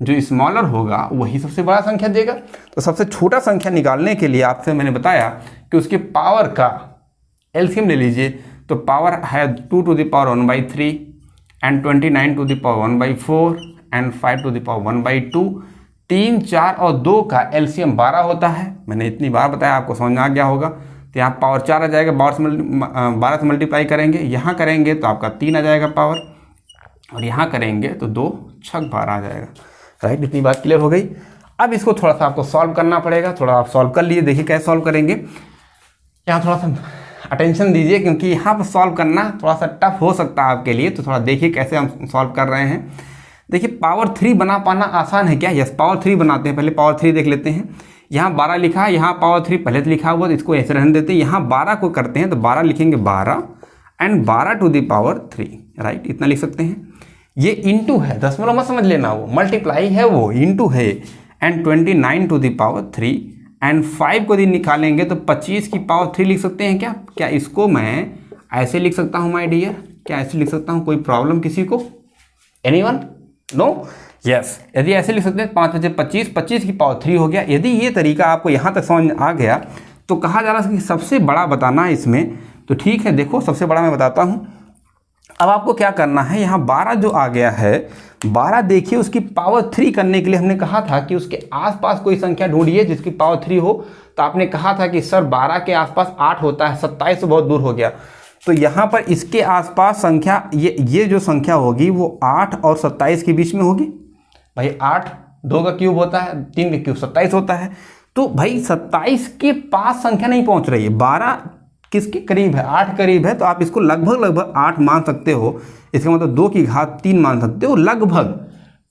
जो स्मॉलर होगा वही सबसे बड़ा संख्या देगा। तो सबसे छोटा संख्या निकालने के लिए आपसे मैंने बताया कि उसके पावर का एलसीएम ले लीजिए। तो पावर है 2 to the power 1/3 and 29 to the power 1/4 and 5 to the power 1/2। 3, 4 और 2 का एलसीएम 12 होता है। मैंने इतनी बार बताया, आपको समझ में आ गया होगा। तो यहाँ पावर 4 आ जाएगा, 12 से मल्टीप्लाई करेंगे, यहाँ करेंगे तो आपका 3 आ जाएगा पावर, और यहाँ करेंगे तो 2 6 12 आ जाएगा, राइट। इतनी बात क्लियर हो गई। अब इसको थोड़ा सा आपको सॉल्व करना पड़ेगा, थोड़ा आप सॉल्व कर लीजिए, देखिए कैसे सॉल्व करेंगे। यहाँ थोड़ा सा अटेंशन दीजिए क्योंकि यहाँ पर सॉल्व करना थोड़ा सा टफ हो सकता है आपके लिए। तो थोड़ा देखिए कैसे हम सॉल्व कर रहे हैं। देखिए पावर 3 बना पाना आसान है क्या? यस, पावर 3 बनाते हैं। पहले पावर 3 देख लेते हैं। यहाँ 12 लिखा है, यहाँ पावर 3 पहले तो लिखा हुआ, तो इसको ऐसे रहने देते हैं। यहाँ 12 को करते हैं तो 12 लिखेंगे 12 and 12 to the power 3, right, इतना लिख सकते हैं। ये इंटू है, दशमलव मत समझ लेना, वो मल्टीप्लाई है, वो इंटू है। And 29 to the power 3 and 5 को यदि निकालेंगे तो 25 की पावर 3 लिख सकते हैं क्या? क्या इसको मैं ऐसे लिख सकता हूँ माय डियर? क्या ऐसे लिख सकता हूँ? कोई प्रॉब्लम किसी को? एनीवन? नो? यस, यदि ऐसे लिख सकते हैं 5 बचे 25 की पावर 3 हो गया। यदि ये तरीका आपको यहाँ तक समझ आ गया तो कहा जा रहा है कि सबसे बड़ा बताना है इसमें। तो ठीक है, देखो सबसे बड़ा मैं बताता हूँ। अब आपको क्या करना है, यहाँ 12 जो आ गया है, 12 देखिए उसकी पावर 3 करने के लिए हमने कहा था कि उसके आसपास कोई संख्या ढूंढिए जिसकी पावर 3 हो। तो आपने कहा था कि सर 12 के आसपास 8 होता है, 27 तो बहुत दूर हो गया। तो यहाँ पर इसके आसपास संख्या ये जो संख्या होगी वो 8 और 27 के बीच में होगी। भाई 8 2 का क्यूब होता है, 3 का क्यूब 27 होता है। तो भाई 27 के पास संख्या नहीं पहुंच रही है, 12 किसके करीब है, 8 करीब है, तो आप इसको लगभग 8 मान सकते हो। इसका मतलब 2 की घात 3 मान सकते हो, लगभग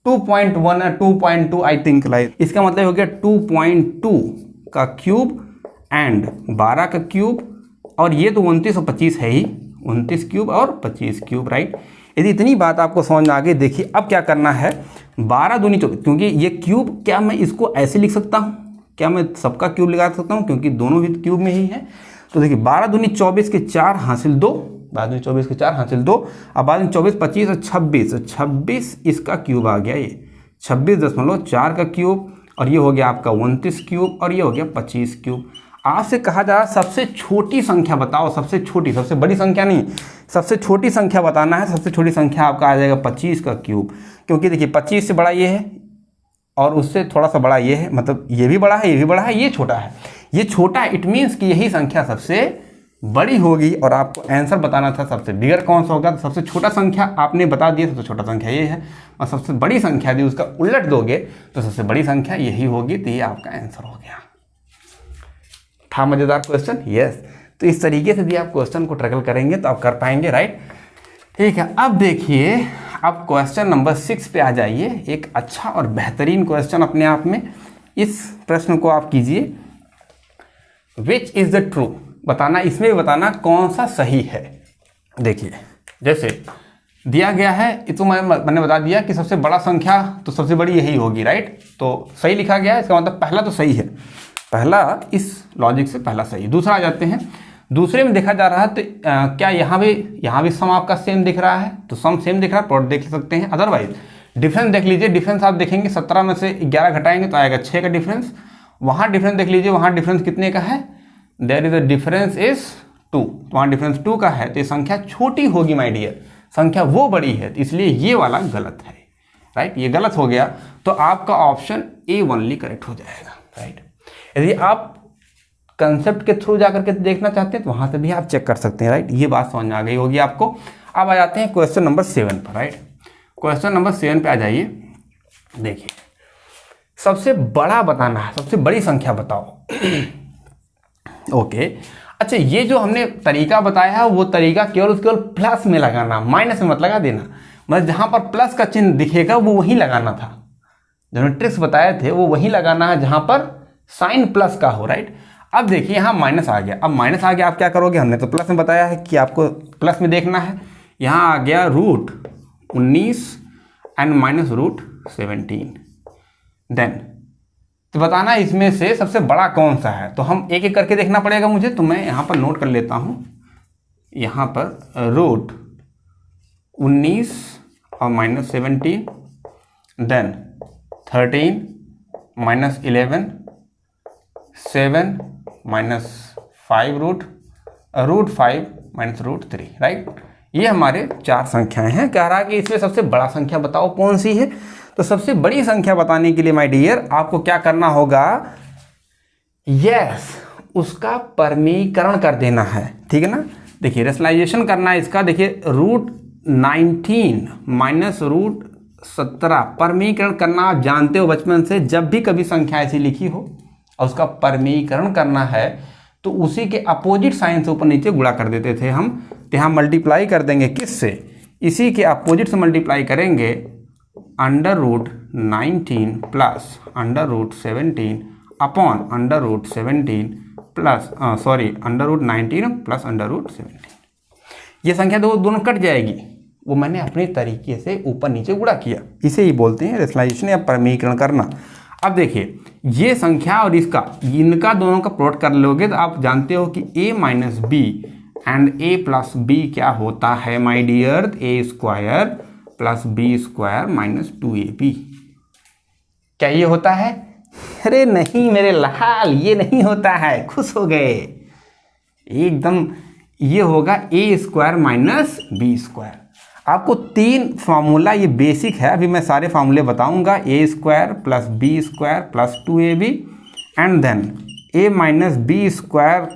2.1 या 2.2 आई थिंक लाइक। इसका मतलब हो गया 2.2 का क्यूब एंड 12 का क्यूब, और ये तो 29 और 25 है ही, 29 क्यूब और 25 क्यूब, राइट। यदि इतनी बात आपको समझ में आ गई, देखिए अब क्या करना है, 12 दूनी 24, क्योंकि ये क्यूब, क्या मैं इसको ऐसे लिख सकता हूँ, क्या मैं सबका क्यूब लगा सकता हूँ, क्योंकि दोनों भी क्यूब में ही है। तो देखिए 12 दूनी 24 के 4 हासिल 2, 12 दूनी 24 के 4 हासिल 2, अब 12 दूनी 24 25 और 26, 26 इसका क्यूब आ गया, ये 26.4 का क्यूब, और ये हो गया आपका 29 क्यूब, और ये हो गया 25 क्यूब। आपसे कहा जा रहा है सबसे छोटी संख्या बताओ, सबसे छोटी, सबसे बड़ी संख्या नहीं, सबसे छोटी संख्या बताना है। सबसे छोटी संख्या आपका आ जाएगा 25 का क्यूब, क्योंकि देखिए 25 से बड़ा ये है और उससे थोड़ा सा बड़ा ये है, मतलब ये भी बड़ा है, ये भी बड़ा है, ये छोटा है, ये छोटा है, इट मीन्स कि यही संख्या सबसे बड़ी होगी। और आपको आंसर बताना था सबसे बिगर कौन सा होगा, तो सबसे छोटा संख्या आपने बता दिया, सबसे छोटा संख्या ये है, और सबसे बड़ी संख्या यदि उसका उलट दोगे तो सबसे बड़ी संख्या यही होगी, तो ये आपका आंसर हो गया। था मजेदार क्वेश्चन? यस। तो इस तरीके से भी आप क्वेश्चन को ट्रैकल करेंगे तो आप कर पाएंगे, राइट। ठीक है, अब देखिए, अब क्वेश्चन नंबर 6 पे आ जाइए। एक अच्छा और बेहतरीन क्वेश्चन अपने आप में। इस प्रश्न को आप कीजिए, विच इज द ट्रू, बताना, इसमें बताना कौन सा सही है। देखिए जैसे दिया गया है, तो मैंने बता दिया कि सबसे बड़ा संख्या तो सबसे बड़ी यही होगी, राइट। तो सही लिखा गया है, इसका मतलब पहला तो सही है, पहला इस लॉजिक से पहला सही। दूसरा आ जाते हैं, दूसरे में देखा जा रहा है तो क्या यहाँ भी सम आपका सेम दिख रहा है, तो सम सेम दिख रहा है, प्लॉट देख सकते हैं। अदरवाइज डिफरेंस देख लीजिए, डिफरेंस आप देखेंगे 17 में से 11 घटाएंगे तो आएगा 6 का डिफरेंस। वहाँ डिफरेंस देख लीजिए, वहाँ डिफरेंस कितने का है, there is a difference is 2, तो वहाँ डिफरेंस 2 का है, तो ये संख्या छोटी होगी माय डियर, संख्या वो बड़ी है, तो इसलिए ये वाला गलत है, राइट। ये गलत हो गया, तो आपका ऑप्शन ए ओनली करेक्ट हो जाएगा, राइट। यदि आप कंसेप्ट के थ्रू जाकर के देखना चाहते हैं तो वहां से भी आप चेक कर सकते हैं, राइट। ये बात समझ में आ गई होगी आपको। अब आ जाते हैं क्वेश्चन नंबर 7 पर, राइट। क्वेश्चन नंबर 7 पे आ जाइए। देखिए सबसे बड़ा बताना है, सबसे बड़ी संख्या बताओ। ओके, अच्छा, ये जो हमने तरीका बताया है वो तरीका केवल प्लस में लगाना, माइनस में मत लगा देना। मतलब जहां पर प्लस का चिन्ह दिखेगा वो वहीं लगाना था, जो ट्रिक्स बताए थे वो वहीं लगाना है जहां पर साइन प्लस का हो, राइट। अब देखिए यहाँ माइनस आ गया, अब माइनस आ गया, आप क्या करोगे, हमने तो प्लस में बताया है कि आपको प्लस में देखना है। यहाँ आ गया √19 एंड माइनस √17, देन तो बताना इसमें से सबसे बड़ा कौन सा है। तो हम एक एक करके देखना पड़ेगा मुझे, तो मैं यहाँ पर नोट कर लेता हूँ। यहाँ पर √19 और minus 17, then 13 minus 11, 7 minus 5 √5 minus √3, right. ये हमारे 4 संख्याएं हैं। कह रहा है कि इसमें सबसे बड़ा संख्या बताओ कौन सी है। तो सबसे बड़ी संख्या बताने के लिए माय डियर आपको क्या करना होगा, यस, उसका परमीकरण कर देना है, ठीक है ना। देखिए रेशनलाइजेशन करना है इसका। देखिए √19 माइनस √17 परमीकरण करना आप जानते हो बचपन से, जब भी कभी संख्या ऐसी लिखी हो और उसका परमीकरण करना है तो उसी के अपोजिट साइन से ऊपर नीचे गुणा कर देते थे हम। तो यहाँ मल्टीप्लाई कर देंगे किससे, इसी के अपोजिट से मल्टीप्लाई करेंगे, √19 प्लस √17 अपॉन √17 प्लस √19 प्लस √17। ये संख्या दोनों कट जाएगी, वो मैंने अपने तरीके से ऊपर नीचे गुणा किया, इसे ही बोलते हैं रेशनलाइजेशन या परमीकरण करना। अब देखिए ये संख्या और इनका दोनों का प्लॉट कर लोगे तो आप जानते हो कि a minus B and a plus B क्या होता है my dear, a² plus b² minus 2ab। क्या ये होता है? अरे नहीं मेरे लाल, ये नहीं होता है, खुश हो गए एकदम। ये होगा a² माइनस b²। आपको 3 फार्मूला, ये बेसिक है, अभी मैं सारे फार्मूले बताऊंगा। a² plus b² plus 2ab and then a minus b²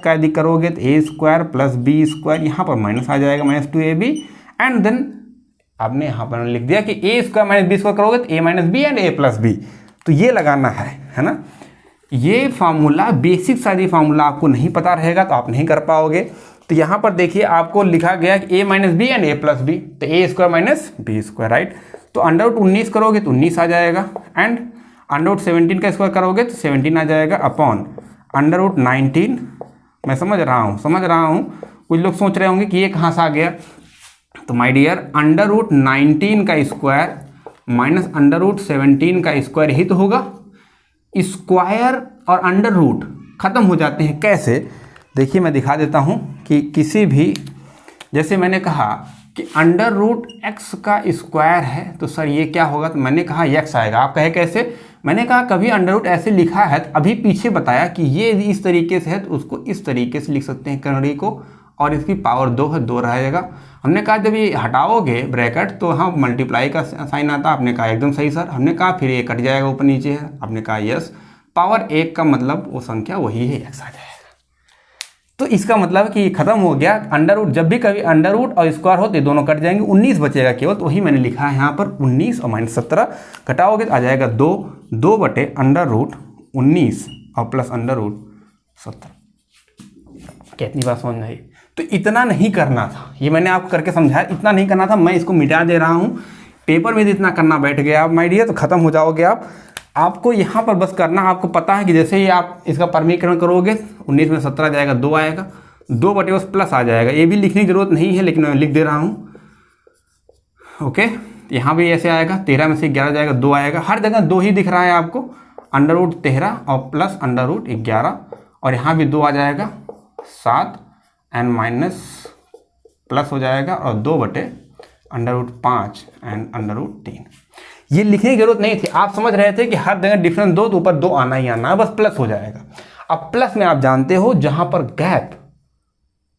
का यदि करोगे तो a² प्लस b², यहाँ पर माइनस आ जाएगा माइनस 2ab एंड देन आपने यहाँ पर लिख दिया कि a² माइनस b² करोगे तो a minus b and a plus b। तो ये लगाना है ना। ये फार्मूला बेसिक सारी फार्मूला आपको नहीं पता रहेगा तो आप नहीं कर पाओगे। तो यहाँ पर देखिए आपको लिखा गया कि a minus B and a plus B, तो a square minus B square, right. तो अंडर रूट 19 करोगे तो 19 आ जाएगा, एंड अंडर रूट 17 का स्क्वायर करोगे तो 17 आ जाएगा, अपॉन अंडर रूट 19। मैं समझ रहा हूँ कुछ लोग सोच रहे होंगे कि ये कहाँ से आ गया। तो माय डियर, अंडर रूट 19 का स्क्वायर माइनस अंडर रूट 17 का स्क्वायर यही तो होगा। स्क्वायर और अंडर रूट खत्म हो जाते हैं, कैसे देखिए मैं दिखा देता हूँ कि किसी भी, जैसे मैंने कहा कि अंडर रूट एक्स का स्क्वायर है तो सर ये क्या होगा, तो मैंने कहा एक्स आएगा। आप कहे कैसे, मैंने कहा कभी अंडर रूट ऐसे लिखा है तो अभी पीछे बताया कि ये इस तरीके से है तो उसको इस तरीके से लिख सकते हैं कनड़ी को, और इसकी पावर 2 है, 2 रहेगा। हमने कहा जब ये हटाओगे ब्रैकेट तो हाँ मल्टीप्लाई का साइन आता, आपने कहा एकदम सही सर। हमने कहा फिर ये कट जाएगा ऊपर नीचे है, आपने कहा यस, पावर 1 का मतलब वो संख्या वही है, एक्स आ जाएगा। तो इसका मतलब कि ये खत्म हो गया अंडर रूट, जब भी कभी अंडर रूट और स्क्वायर हो तो दोनों कट जाएंगे, 19 बचेगा केवल। तो वही मैंने लिखा है यहाँ पर 19 और माइनस 17 घटाओगे तो आ जाएगा 2 बटे अंडर रूट 19 और प्लस अंडर रूट 17। कितनी बात समझ आई। तो इतना नहीं करना था, ये मैंने आपको करके समझाया, इतना नहीं करना था, मैं इसको मिटा दे रहा हूँ। पेपर में इतना करना बैठ गया आप माय डियर तो खत्म हो जाओगे आप। आपको यहाँ पर बस करना, आपको पता है कि जैसे ही आप इसका परमीकरण करोगे 19 में 17 जाएगा, 2 आएगा, 2 बटे बस प्लस आ जाएगा। ये भी लिखने की जरूरत नहीं है लेकिन मैं लिख दे रहा हूँ, ओके। यहाँ भी ऐसे आएगा, 13 में से 11 जाएगा, 2 आएगा, हर जगह 2 ही दिख रहा है आपको, अंडर रूट 13 और प्लस अंडर रूट 11, और यहाँ भी 2 आ जाएगा, 7 एंड माइनस प्लस हो जाएगा, और 2 बटे under root 5 and under root 3। ये लिखने की जरूरत नहीं थी, आप समझ रहे थे कि हर जगह डिफरेंस 2 तो ऊपर 2 आना ही आना है, बस प्लस हो जाएगा। अब प्लस में आप जानते हो जहां पर गैप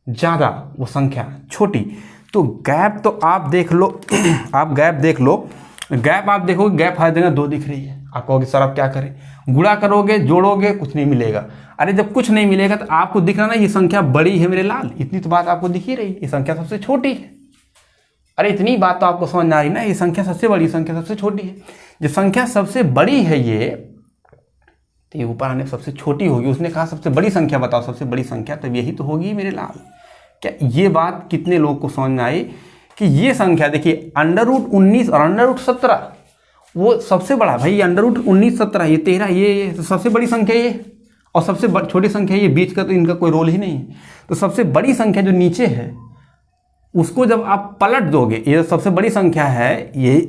ज़्यादा वो संख्या छोटी, तो गैप तो आप देख लो आप गैप देख लो, गैप आप देखोगे गैप हर जगह 2 दिख रही है। आप कहोगे सर अब क्या करें, गुणा करोगे जोड़ोगे कुछ नहीं मिलेगा। अरे जब कुछ नहीं मिलेगा तो आपको दिख रहा ना ये संख्या बड़ी है मेरे लाल, इतनी तो बात आपको दिख ही रही, ये संख्या सबसे छोटी है। अरे इतनी बात तो आपको समझ में आ रही ना, ये संख्या सबसे बड़ी, संख्या सबसे छोटी है। जो संख्या सबसे बड़ी है ये, तो ये ऊपर आने सबसे छोटी होगी। उसने कहा सबसे बड़ी संख्या बताओ, सबसे बड़ी संख्या, तब यही तो होगी मेरे लाल। क्या ये बात कितने लोगों को समझ में आई कि ये संख्या देखिए अंडर रूट 19 और अंडर रूट 17 वो सबसे बड़ा, भाई अंडर रूट 19 17 ये 13 ये तो सबसे बड़ी संख्या ये, और सबसे छोटी संख्या ये बीच का, तो इनका कोई रोल ही नहीं है। तो सबसे बड़ी संख्या जो नीचे है उसको जब आप पलट दोगे, ये सबसे बड़ी संख्या है ये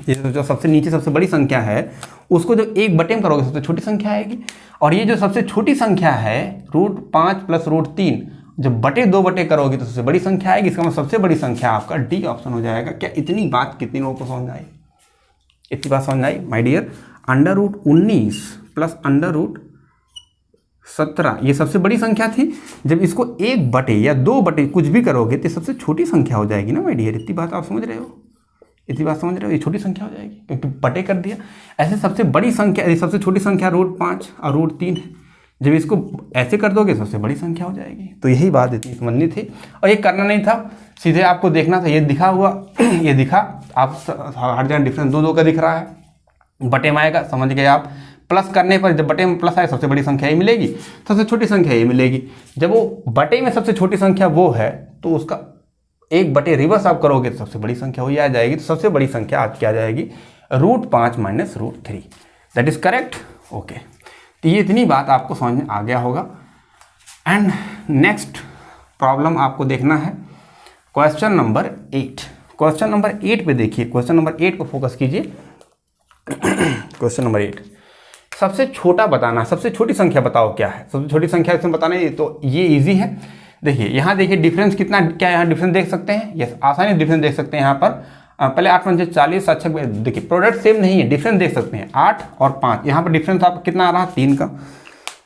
जो सबसे नीचे सबसे बड़ी संख्या है उसको जब 1 बटे में करोगे सबसे छोटी संख्या आएगी, और ये जो सबसे छोटी संख्या है रूट 5 प्लस रूट 3 जब बटे 2 बटे करोगे तो सबसे बड़ी संख्या आएगी। इसका मतलब सबसे बड़ी संख्या आपका डी ऑप्शन हो जाएगा। क्या इतनी बात कितने लोगों को समझ आई, इतनी बात समझ आई my dear. Under root 19 plus under root 17 ये सबसे बड़ी संख्या थी, जब इसको 1 बटे या 2 बटे कुछ भी करोगे तो सबसे छोटी संख्या हो जाएगी ना माय डियर। इतनी बात आप समझ रहे हो, इतनी बात समझ रहे हो, ये छोटी संख्या हो जाएगी क्योंकि बटे कर दिया। ऐसे सबसे बड़ी संख्या, सबसे छोटी संख्या रूट 5 और रूट 3 है, जब इसको ऐसे कर दोगे सबसे बड़ी संख्या हो जाएगी। तो यही बात इतनी समझनी थी, और ये करना नहीं था, सीधे आपको देखना था। ये दिखा हुआ ये दिखा, आप हर जगह डिफरेंस 2 का दिख रहा है, बटे में आएगा, समझ गए आप। प्लस करने पर जब बटे में प्लस आए सबसे बड़ी संख्या ये मिलेगी, सबसे छोटी संख्या ये मिलेगी। जब वो बटे में सबसे छोटी संख्या वो है तो उसका 1 बटे रिवर्स आप करोगे तो सबसे बड़ी संख्या वही आ जाएगी। तो सबसे बड़ी संख्या आपकी आ जाएगी root 5 minus root 3, that is correct, okay. तो ये इतनी बात आपको समझ में आ गया होगा। एंड नेक्स्ट प्रॉब्लम आपको देखना है क्वेश्चन नंबर 8। क्वेश्चन नंबर 8 पे देखिए, क्वेश्चन नंबर 8 को फोकस कीजिए। क्वेश्चन नंबर 8 सबसे छोटा बताना, सबसे छोटी संख्या बताओ क्या है, सबसे छोटी संख्या इसमें बताना है। तो ये इजी है, देखिए यहाँ देखिए डिफरेंस कितना, क्या यहाँ डिफरेंस देख सकते हैं, यस आसानी डिफरेंस देख सकते हैं यहाँ पर। पहले 8 पंचे 40, अच्छा देखिए प्रोडक्ट सेम नहीं है, डिफरेंस देख सकते हैं 8 और 5। यहाँ पर डिफरेंस आपका कितना आ रहा है 3 का,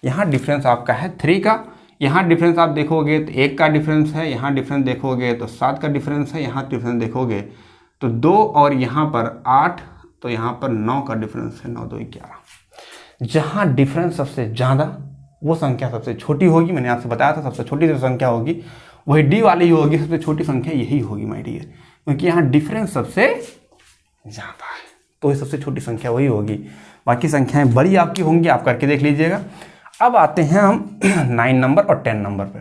यहाँ डिफरेंस आपका है 3 का, यहाँ डिफरेंस आप देखोगे तो 1 का डिफरेंस है, यहाँ डिफरेंस देखोगे तो 7 का डिफरेंस है, यहाँ डिफरेंस देखोगे तो 2 और यहाँ पर 8, तो यहाँ पर 9 का डिफरेंस है, 9 2 11। जहाँ डिफरेंस सबसे ज़्यादा वो संख्या सबसे छोटी होगी। मैंने आपसे बताया था सबसे छोटी जो संख्या होगी वही डी वाली ही होगी, सबसे छोटी संख्या यही होगी माय डियर, क्योंकि यहाँ डिफरेंस सबसे ज़्यादा है। तो ये सबसे छोटी संख्या वही होगी, बाकी संख्याएं बड़ी आपकी होंगी, आप करके देख लीजिएगा। अब आते हैं हम 9 नंबर और 10 नंबर पे।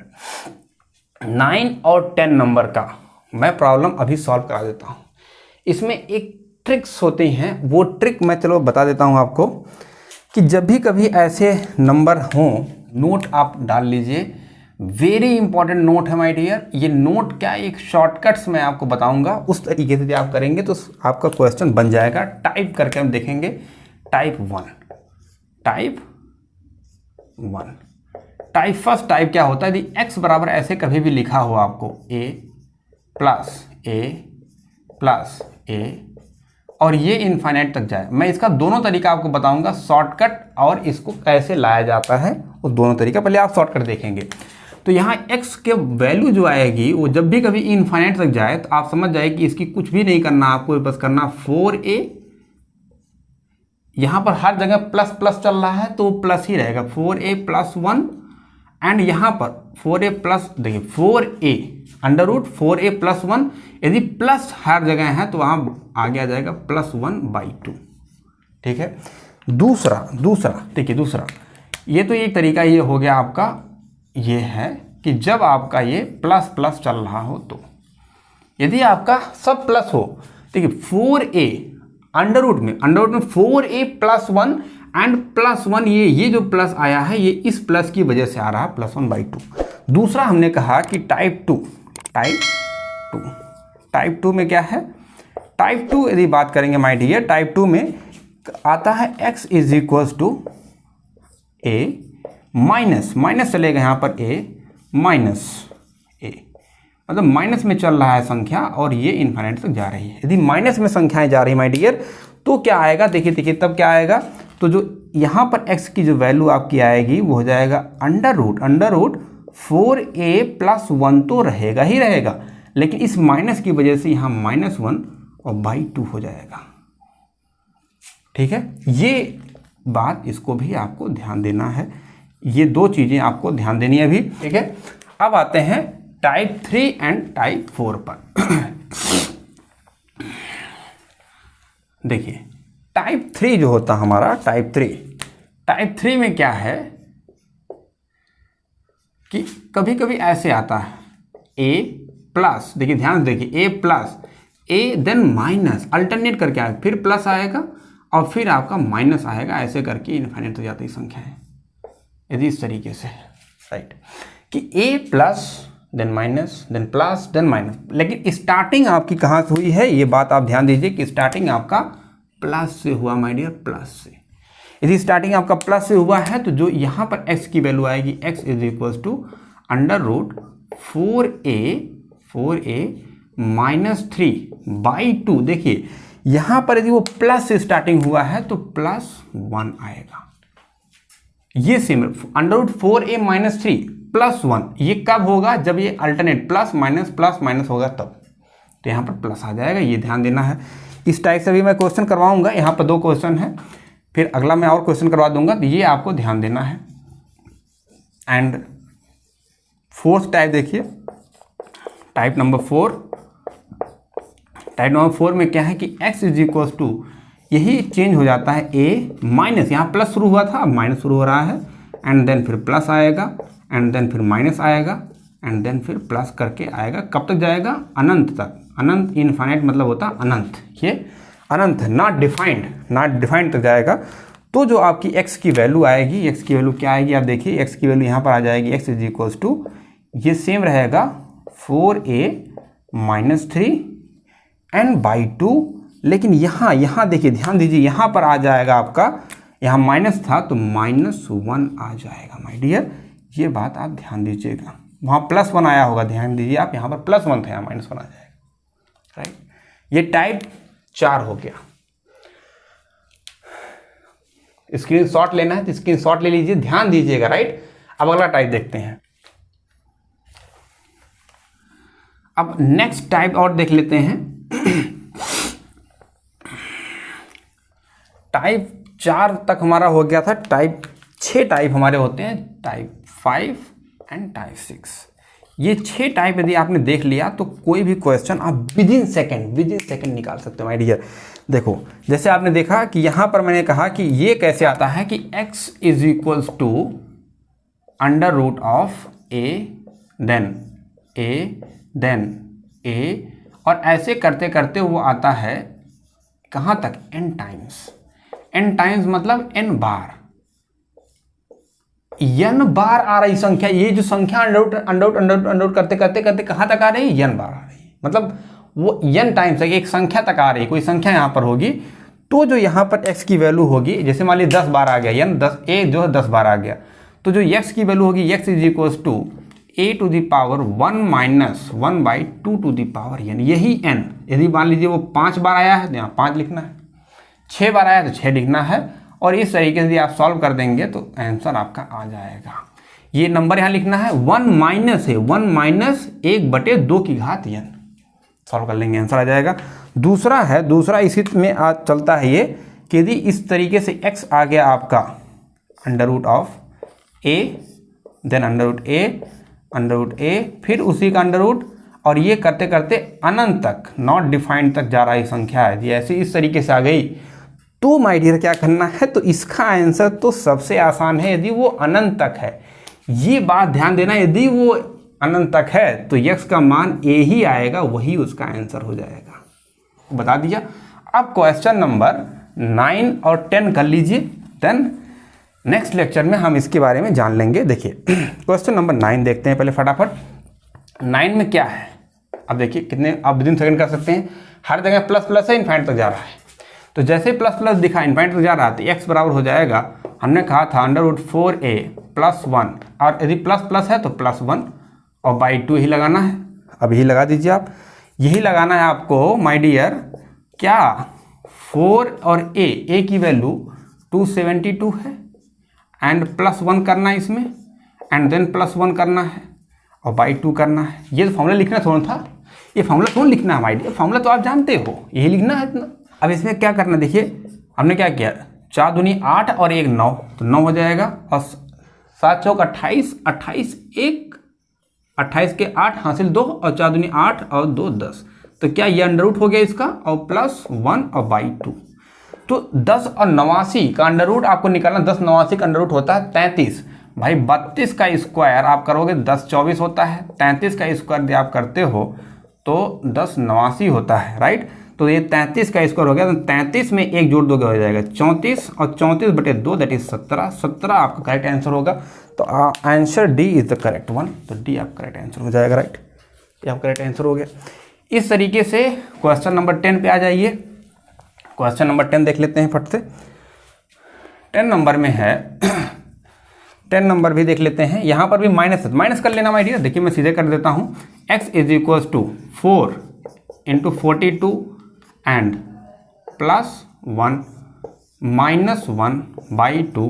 9 और 10 नंबर का मैं प्रॉब्लम अभी सॉल्व करा देता हूँ। इसमें एक ट्रिक्स होती हैं, वो ट्रिक मैं चलो बता देता हूँ आपको कि जब भी कभी ऐसे नंबर हों, नोट आप डाल लीजिए। वेरी इंपॉर्टेंट नोट है माय डियर। ये नोट क्या, एक शॉर्टकट्स मैं आपको बताऊंगा, उस तरीके से आप करेंगे तो आपका क्वेश्चन बन जाएगा। टाइप करके हम देखेंगे। Type 1, type 1, type first type क्या होता है, यदि x बराबर ऐसे कभी भी लिखा हो आपको a प्लस a और ये इनफाइनाइट तक जाए, मैं इसका दोनों तरीका आपको बताऊंगा, शॉर्टकट और इसको कैसे लाया जाता है, वो दोनों तरीका। पहले आप शॉर्टकट देखेंगे तो यहाँ x के वैल्यू जो आएगी वो जब भी कभी इनफाइनाइट तक जाए तो आप समझ जाए कि इसकी कुछ भी नहीं करना, आपको बस करना 4a। यहाँ पर हर जगह प्लस प्लस चल रहा है तो प्लस ही रहेगा, 4a प्लस 1। एंड यहाँ पर 4a प्लस, देखिए 4a under root 4a plus 1, यदि प्लस हर जगह है तो वहाँ आगे आ जाएगा +1/2। ठीक है। दूसरा देखिए, दूसरा ये तो एक तरीका ये हो गया आपका, ये है कि जब आपका ये प्लस प्लस चल रहा हो तो, यदि आपका सब प्लस हो, देखिए 4a अंडर रूट में 4a प्लस 1 एंड प्लस 1, ये जो प्लस आया है ये इस प्लस की वजह से आ रहा है +1/2। दूसरा हमने कहा कि टाइप 2 में क्या है, टाइप 2 यदि बात करेंगे माय डियर, टाइप 2 में आता है x is equals to a minus चलेगा यहाँ पर a माइनस a, मतलब माइनस में चल रहा है संख्या और ये इनफाइनाइट तक जा रही है। यदि माइनस में संख्याएं जा रही है माय डियर तो क्या आएगा, देखिए तब क्या आएगा, तो जो यहाँ पर x की जो वैल्यू आपकी आएगी वो हो जाएगा अंडर रूट 4a प्लस 1 तो रहेगा ही रहेगा, लेकिन इस माइनस की वजह से यहाँ -1 और /2 हो जाएगा। ठीक है, ये बात, इसको भी आपको ध्यान देना है, ये दो चीजें आपको ध्यान देनी है अभी। ठीक है, अब आते हैं टाइप 3 एंड टाइप 4 पर। देखिए टाइप 3 जो होता हमारा, टाइप 3 में क्या है कि कभी कभी ऐसे आता है a प्लस, देखिए ध्यान से देखिए, a plus a then minus, alternate करके आएगा, फिर प्लस आएगा और फिर आपका माइनस आएगा, ऐसे करके इनफाइनाइट हो जाती है संख्या है। यदि इस तरीके से राइट कि a plus then minus then plus then minus, लेकिन स्टार्टिंग आपकी कहाँ से हुई है, ये बात आप ध्यान दीजिए कि स्टार्टिंग आपका प्लस से हुआ माय डियर, प्लस से। यदि स्टार्टिंग आपका प्लस से हुआ है तो जो यहाँ पर x की वैल्यू आएगी, x is equals to under root 4a -3/2। देखिए यहाँ पर यदि वो प्लस से स्टार्टिंग हुआ है तो +1 आएगा। ये सेम अंडर रूट 4a -3 +1, ये कब होगा, जब ये अल्टरनेट प्लस माइनस होगा तब, तो यहाँ पर प्लस आ जाएगा, ये ध्यान देना है। इस टाइप से भी मैं क्वेश्चन करवाऊंगा, यहाँ पर 2 क्वेश्चन है, फिर अगला मैं और क्वेश्चन करवा दूंगा, तो ये आपको ध्यान देना है। एंड फोर्थ टाइप देखिए, टाइप नंबर 4 में क्या है कि x इज इक्वल्स टू, यही चेंज हो जाता है a माइनस, यहाँ प्लस शुरू हुआ था अब माइनस शुरू हो रहा है, एंड देन फिर प्लस आएगा, एंड देन फिर माइनस आएगा, एंड देन फिर प्लस करके आएगा, कब तक जाएगा, अनंत तक। अनंत, इनफाइनाइट मतलब होता है अनंत, ये अनंत नॉट डिफाइंड तक जाएगा। तो जो आपकी x की वैल्यू आएगी, x की वैल्यू क्या आएगी, आप देखिए x की वैल्यू यहाँ पर आ जाएगी, x इज इक्वल्स टू, ये सेम रहेगा 4a -3 एंड /2, लेकिन यहाँ देखिए ध्यान दीजिए, यहाँ पर आ जाएगा आपका, यहाँ माइनस था तो -1 आ जाएगा माय डियर, ये बात आप ध्यान दीजिएगा। वहाँ +1 आया होगा, ध्यान दीजिए आप, यहाँ पर +1 था, यहाँ -1 आ जाएगा, राइट। ये टाइप 4 हो गया। स्क्रीनशॉट लेना है तो स्क्रीनशॉट ले लीजिए, ध्यान दीजिएगा, राइट। अब अगला टाइप देखते हैं। अब नेक्स्ट टाइप और देख लेते हैं। टाइप 4 तक हमारा हो गया था। टाइप 6 टाइप हमारे होते हैं, टाइप 5 एंड टाइप 6। ये 6 टाइप यदि आपने देख लिया तो कोई भी क्वेश्चन आप विद इन सेकेंड निकाल सकते हो माय डियर। देखो जैसे आपने देखा कि यहाँ पर मैंने कहा कि ये कैसे आता है कि x is equals to under root of a then a और ऐसे करते करते वो आता है कहाँ तक, n टाइम्स मतलब n बार आ रही संख्या। ये जो संख्या अंडर करते करते कहाँ तक आ रही है, n बार आ रही है, मतलब वो n टाइम्स है, एक संख्या तक आ रही है, कोई संख्या यहाँ पर होगी तो जो यहाँ पर x की वैल्यू होगी, जैसे मान लीजिए 10 बार आ गया, a जो है 10 बार आ गया, तो जो x की वैल्यू होगी x is equals to a to the power 1 minus 1/2 to the power n, यही n। यदि मान लीजिए वो 5 बार आया है तो यहाँ 5 लिखना है, 6 बार आया तो 6 लिखना है, और इस तरीके से आप सॉल्व कर देंगे तो आंसर आपका आ जाएगा। ये नंबर यहाँ लिखना है 1 माइनस है 1 माइनस 1/2 की घात n, सॉल्व कर लेंगे आंसर आ जाएगा। दूसरा इसी में आज चलता है ये कि यदि इस तरीके से x आ गया आपका under root of a then under root a फिर उसी का अंडर रूट, और ये करते करते अनंत तक नॉट डिफाइंड तक जा रही संख्या है, ऐसे इस तरीके से आ गई तो माय डियर क्या करना है, तो इसका आंसर तो सबसे आसान है यदि वो अनंत तक है। ये बात ध्यान देना, यदि वो अनंत तक है तो x का मान a ही आएगा, वही उसका आंसर हो जाएगा। बता दिया। अब क्वेश्चन नंबर 9 और 10 कर लीजिए, देन नेक्स्ट लेक्चर में हम इसके बारे में जान लेंगे। देखिए क्वेश्चन नंबर 9 देखते हैं पहले फटाफट। 9 में क्या है, अब देखिए कितने आप विदिन सेकंड कर सकते हैं, हर जगह प्लस प्लस है, इनफाइनाइट तक जा रहा है, तो जैसे प्लस प्लस दिखा इनफाइनाइट तक जा रहा है तो x बराबर हो जाएगा, हमने कहा था अंडर रूट 4a प्लस 1, और यदि प्लस प्लस है तो प्लस 1 और बाई 2 ही लगाना है। अब यही लगा दीजिए आप, यही लगाना है आपको माय डियर, क्या 4 और a की वैल्यू 272 है, एंड प्लस 1 करना है इसमें, एंड देन प्लस 1 करना है और बाई 2 करना है। ये फॉर्मूला लिखना थोड़ा था, ये फॉर्मूला थोड़ा लिखना है माय डियर, फॉर्मूला तो आप जानते हो, यही लिखना है इतना। अब इसमें क्या करना, देखिए हमने क्या किया, 4 दूनी 8 और 1 9, तो 9 हो जाएगा, और 7 चौक 28, 28 के 8 हासिल 2, और 4 दूनी 8 और 2 10, तो क्या ये अंडर रूट हो गया इसका, और प्लस 1 और बाई 2, तो 10 और 89 का अंडर रूट आपको निकालना, 10 89 का अंडर रूट होता है 33। भाई 32 का स्क्वायर आप करोगे 10 24 होता है, 33 का स्क्वायर यदि आप करते हो तो 10 89 होता है, राइट। तो ये 33 का स्क्वायर हो गया, तो 33 में 1 जोड़ दोगे हो जाएगा 34, और 34/2 दैट इज 17 आपका करेक्ट आंसर होगा। तो answer D is the correct one, तो डी आपका करेक्ट आंसर हो जाएगा, राइट, ये आपका करेक्ट आंसर हो गया। इस तरीके से क्वेश्चन नंबर 10 पे आ जाइए। क्वेश्चन नंबर 10 देख लेते हैं फट से। 10 नंबर में है 10 नंबर भी देख लेते हैं, यहाँ पर भी माइनस कर लेना माय डियर। देखिए मैं सीधे कर देता हूँ, x is equals to 4 into 42 and plus 1 minus 1/2,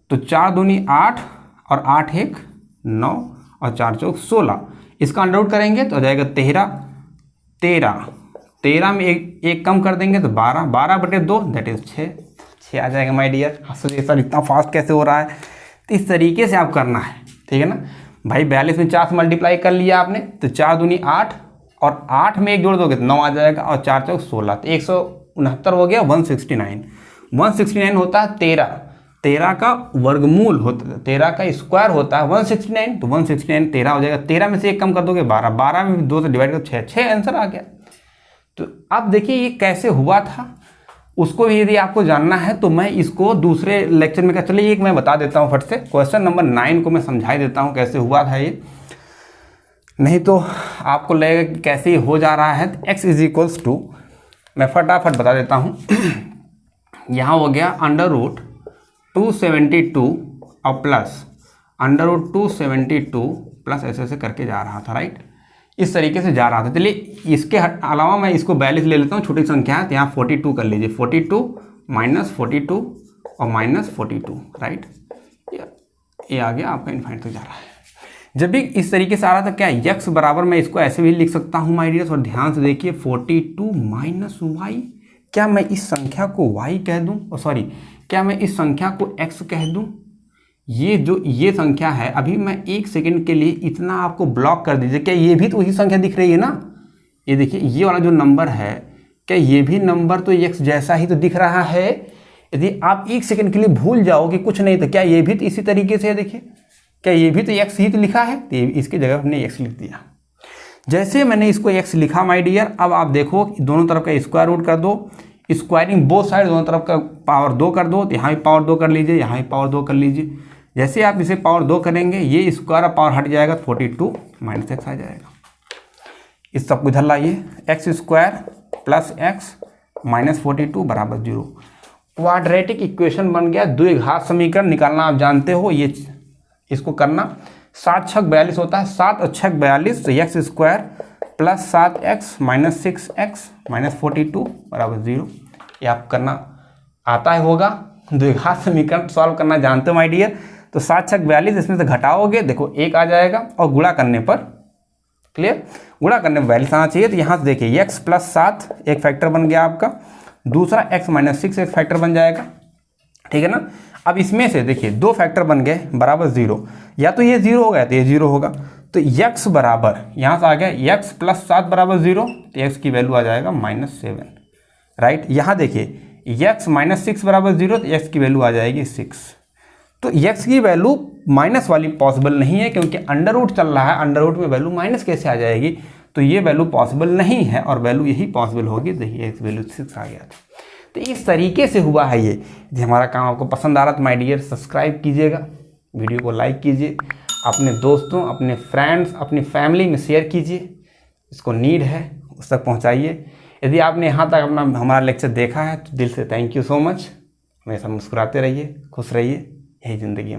तो 4 दूनी 8 और 8 1 9 और 4 चौक 16, इसका अंडर रूट करेंगे तो हो जाएगा 13 में एक कम कर देंगे तो 12/2 दैट इज 6 आ जाएगा माय डियर। सर इतना फास्ट कैसे हो रहा है, तो इस तरीके से आप करना है, ठीक है ना भाई। 42 में 4 से मल्टीप्लाई कर लिया आपने, तो 4 दूनी 8 और 8 में 1 जोड़ दोगे तो 9 आ जाएगा, और 4 चौक 16, तो 169 हो गया। 169 होता है 13 का वर्गमूल होता है, 13 का स्क्वायर होता है 169, तो 169 13 हो जाएगा। 13 में से 1 कम कर दोगे 12 में 2 से डिवाइड कर 6 आंसर आ गया। तो अब देखिए ये कैसे हुआ था, उसको भी यदि आपको जानना है तो मैं इसको दूसरे लेक्चर में चलिए एक मैं बता देता हूँ फट से। क्वेश्चन नंबर 9 को मैं समझा देता हूँ कैसे हुआ था ये, नहीं तो आपको लगेगा कि कैसे हो जा रहा है। x इज इक्वल्स टू, मैं फटाफट बता देता हूँ यहाँ हो गया अंडर रूट 272 और प्लस अंडर रूट 272 प्लस ऐसे करके जा रहा था, राइट, इस तरीके से जा रहा था। चलिए इसके अलावा मैं इसको 42 ले लेता हूँ, छोटी संख्या है तो यहाँ 42 कर लीजिए, 42 माइनस 42 और माइनस 42, राइट, ये आ गया आपका इनफाइनाइट तक जा रहा है। जब भी इस तरीके से आ रहा था क्या x बराबर, मैं इसको ऐसे भी लिख सकता हूँ माय डियर्स, और ध्यान से देखिए 42 माइनस y, क्या मैं इस संख्या को y कह दूँ, सॉरी क्या मैं इस संख्या को x कह दूँ, ये जो ये संख्या है, अभी मैं 1 सेकंड के लिए इतना आपको ब्लॉक कर दीजिए, क्या ये भी तो वही संख्या दिख रही है ना? ये देखिए ये वाला जो नंबर है, क्या ये भी नंबर तो x जैसा ही तो दिख रहा है? यदि आप 1 सेकंड के लिए भूल जाओ कि कुछ नहीं, तो क्या ये भी तो इसी तरीके से है? देखिए क्या ये भी तो x ही तो लिखा है, तो इसकी जगह हमने x लिख दिया। जैसे मैंने इसको x लिखा माय डियर, अब आप देखो दोनों तरफ का स्क्वायर रूट कर दो, स्क्वायरिंग बोथ साइड, दोनों तरफ का पावर 2 कर दो, तो यहाँ भी पावर 2 कर लीजिए, यहाँ भी पावर 2 कर लीजिए। जैसे आप इसे पावर 2 करेंगे, ये स्क्वायर पावर हट जाएगा, 42 माइनस x आ जाएगा। इस सबको इधर लाइए, x square plus x minus 42 बराबर 0। क्वाड्रेटिक इक्वेशन बन गया। द्विघात समीकरण निकालना आप जानते हो, ये इसको करना। 7 छक 42 होता है, 7 और 6 42, तो x square plus 7x minus 6x minus 42 बराबर 0। ये आप करना आता है होगा, द्विघात समीकरण सॉल्व करना जानते हो माय डियर। तो 7 छक 42, इसमें से घटाओगे देखो 1 आ जाएगा, और गुणा करने पर, क्लियर, गुणा करने पर 42 आना चाहिए। तो यहाँ से देखिए x प्लस 7 एक फैक्टर बन गया आपका, दूसरा x माइनस 6 एक फैक्टर बन जाएगा, ठीक है ना। अब इसमें से देखिए 2 फैक्टर बन गए बराबर 0, या तो ये 0 हो गया तो ये 0 होगा। तो x बराबर यहाँ से आ गया x प्लस 7 बराबर 0, तो x की वैल्यू आ जाएगा -7, राइट। यहाँ देखिए x माइनस 6 बराबर 0, तो x की वैल्यू आ जाएगी 6। तो x की वैल्यू माइनस वाली पॉसिबल नहीं है, क्योंकि अंडर रूट चल रहा है, अंडर रूट में वैल्यू माइनस कैसे आ जाएगी? तो ये वैल्यू पॉसिबल नहीं है, और वैल्यू यही पॉसिबल होगी। देखिए इस वैल्यू 6 आ गया था। तो इस तरीके से हुआ है ये। यदि हमारा काम आपको पसंद आ रहा तो माय डियर सब्सक्राइब कीजिएगा, वीडियो को लाइक कीजिए, अपने दोस्तों, अपने फ्रेंड्स, अपनी फैमिली में शेयर कीजिए, इसको नीड है उस तक पहुंचाइए। यदि आपने यहाँ तक अपना हमारा लेक्चर देखा है तो दिल से थैंक यू सो मच। हमेशा मुस्कुराते रहिए, खुश रहिए, यही ज़िंदगी है।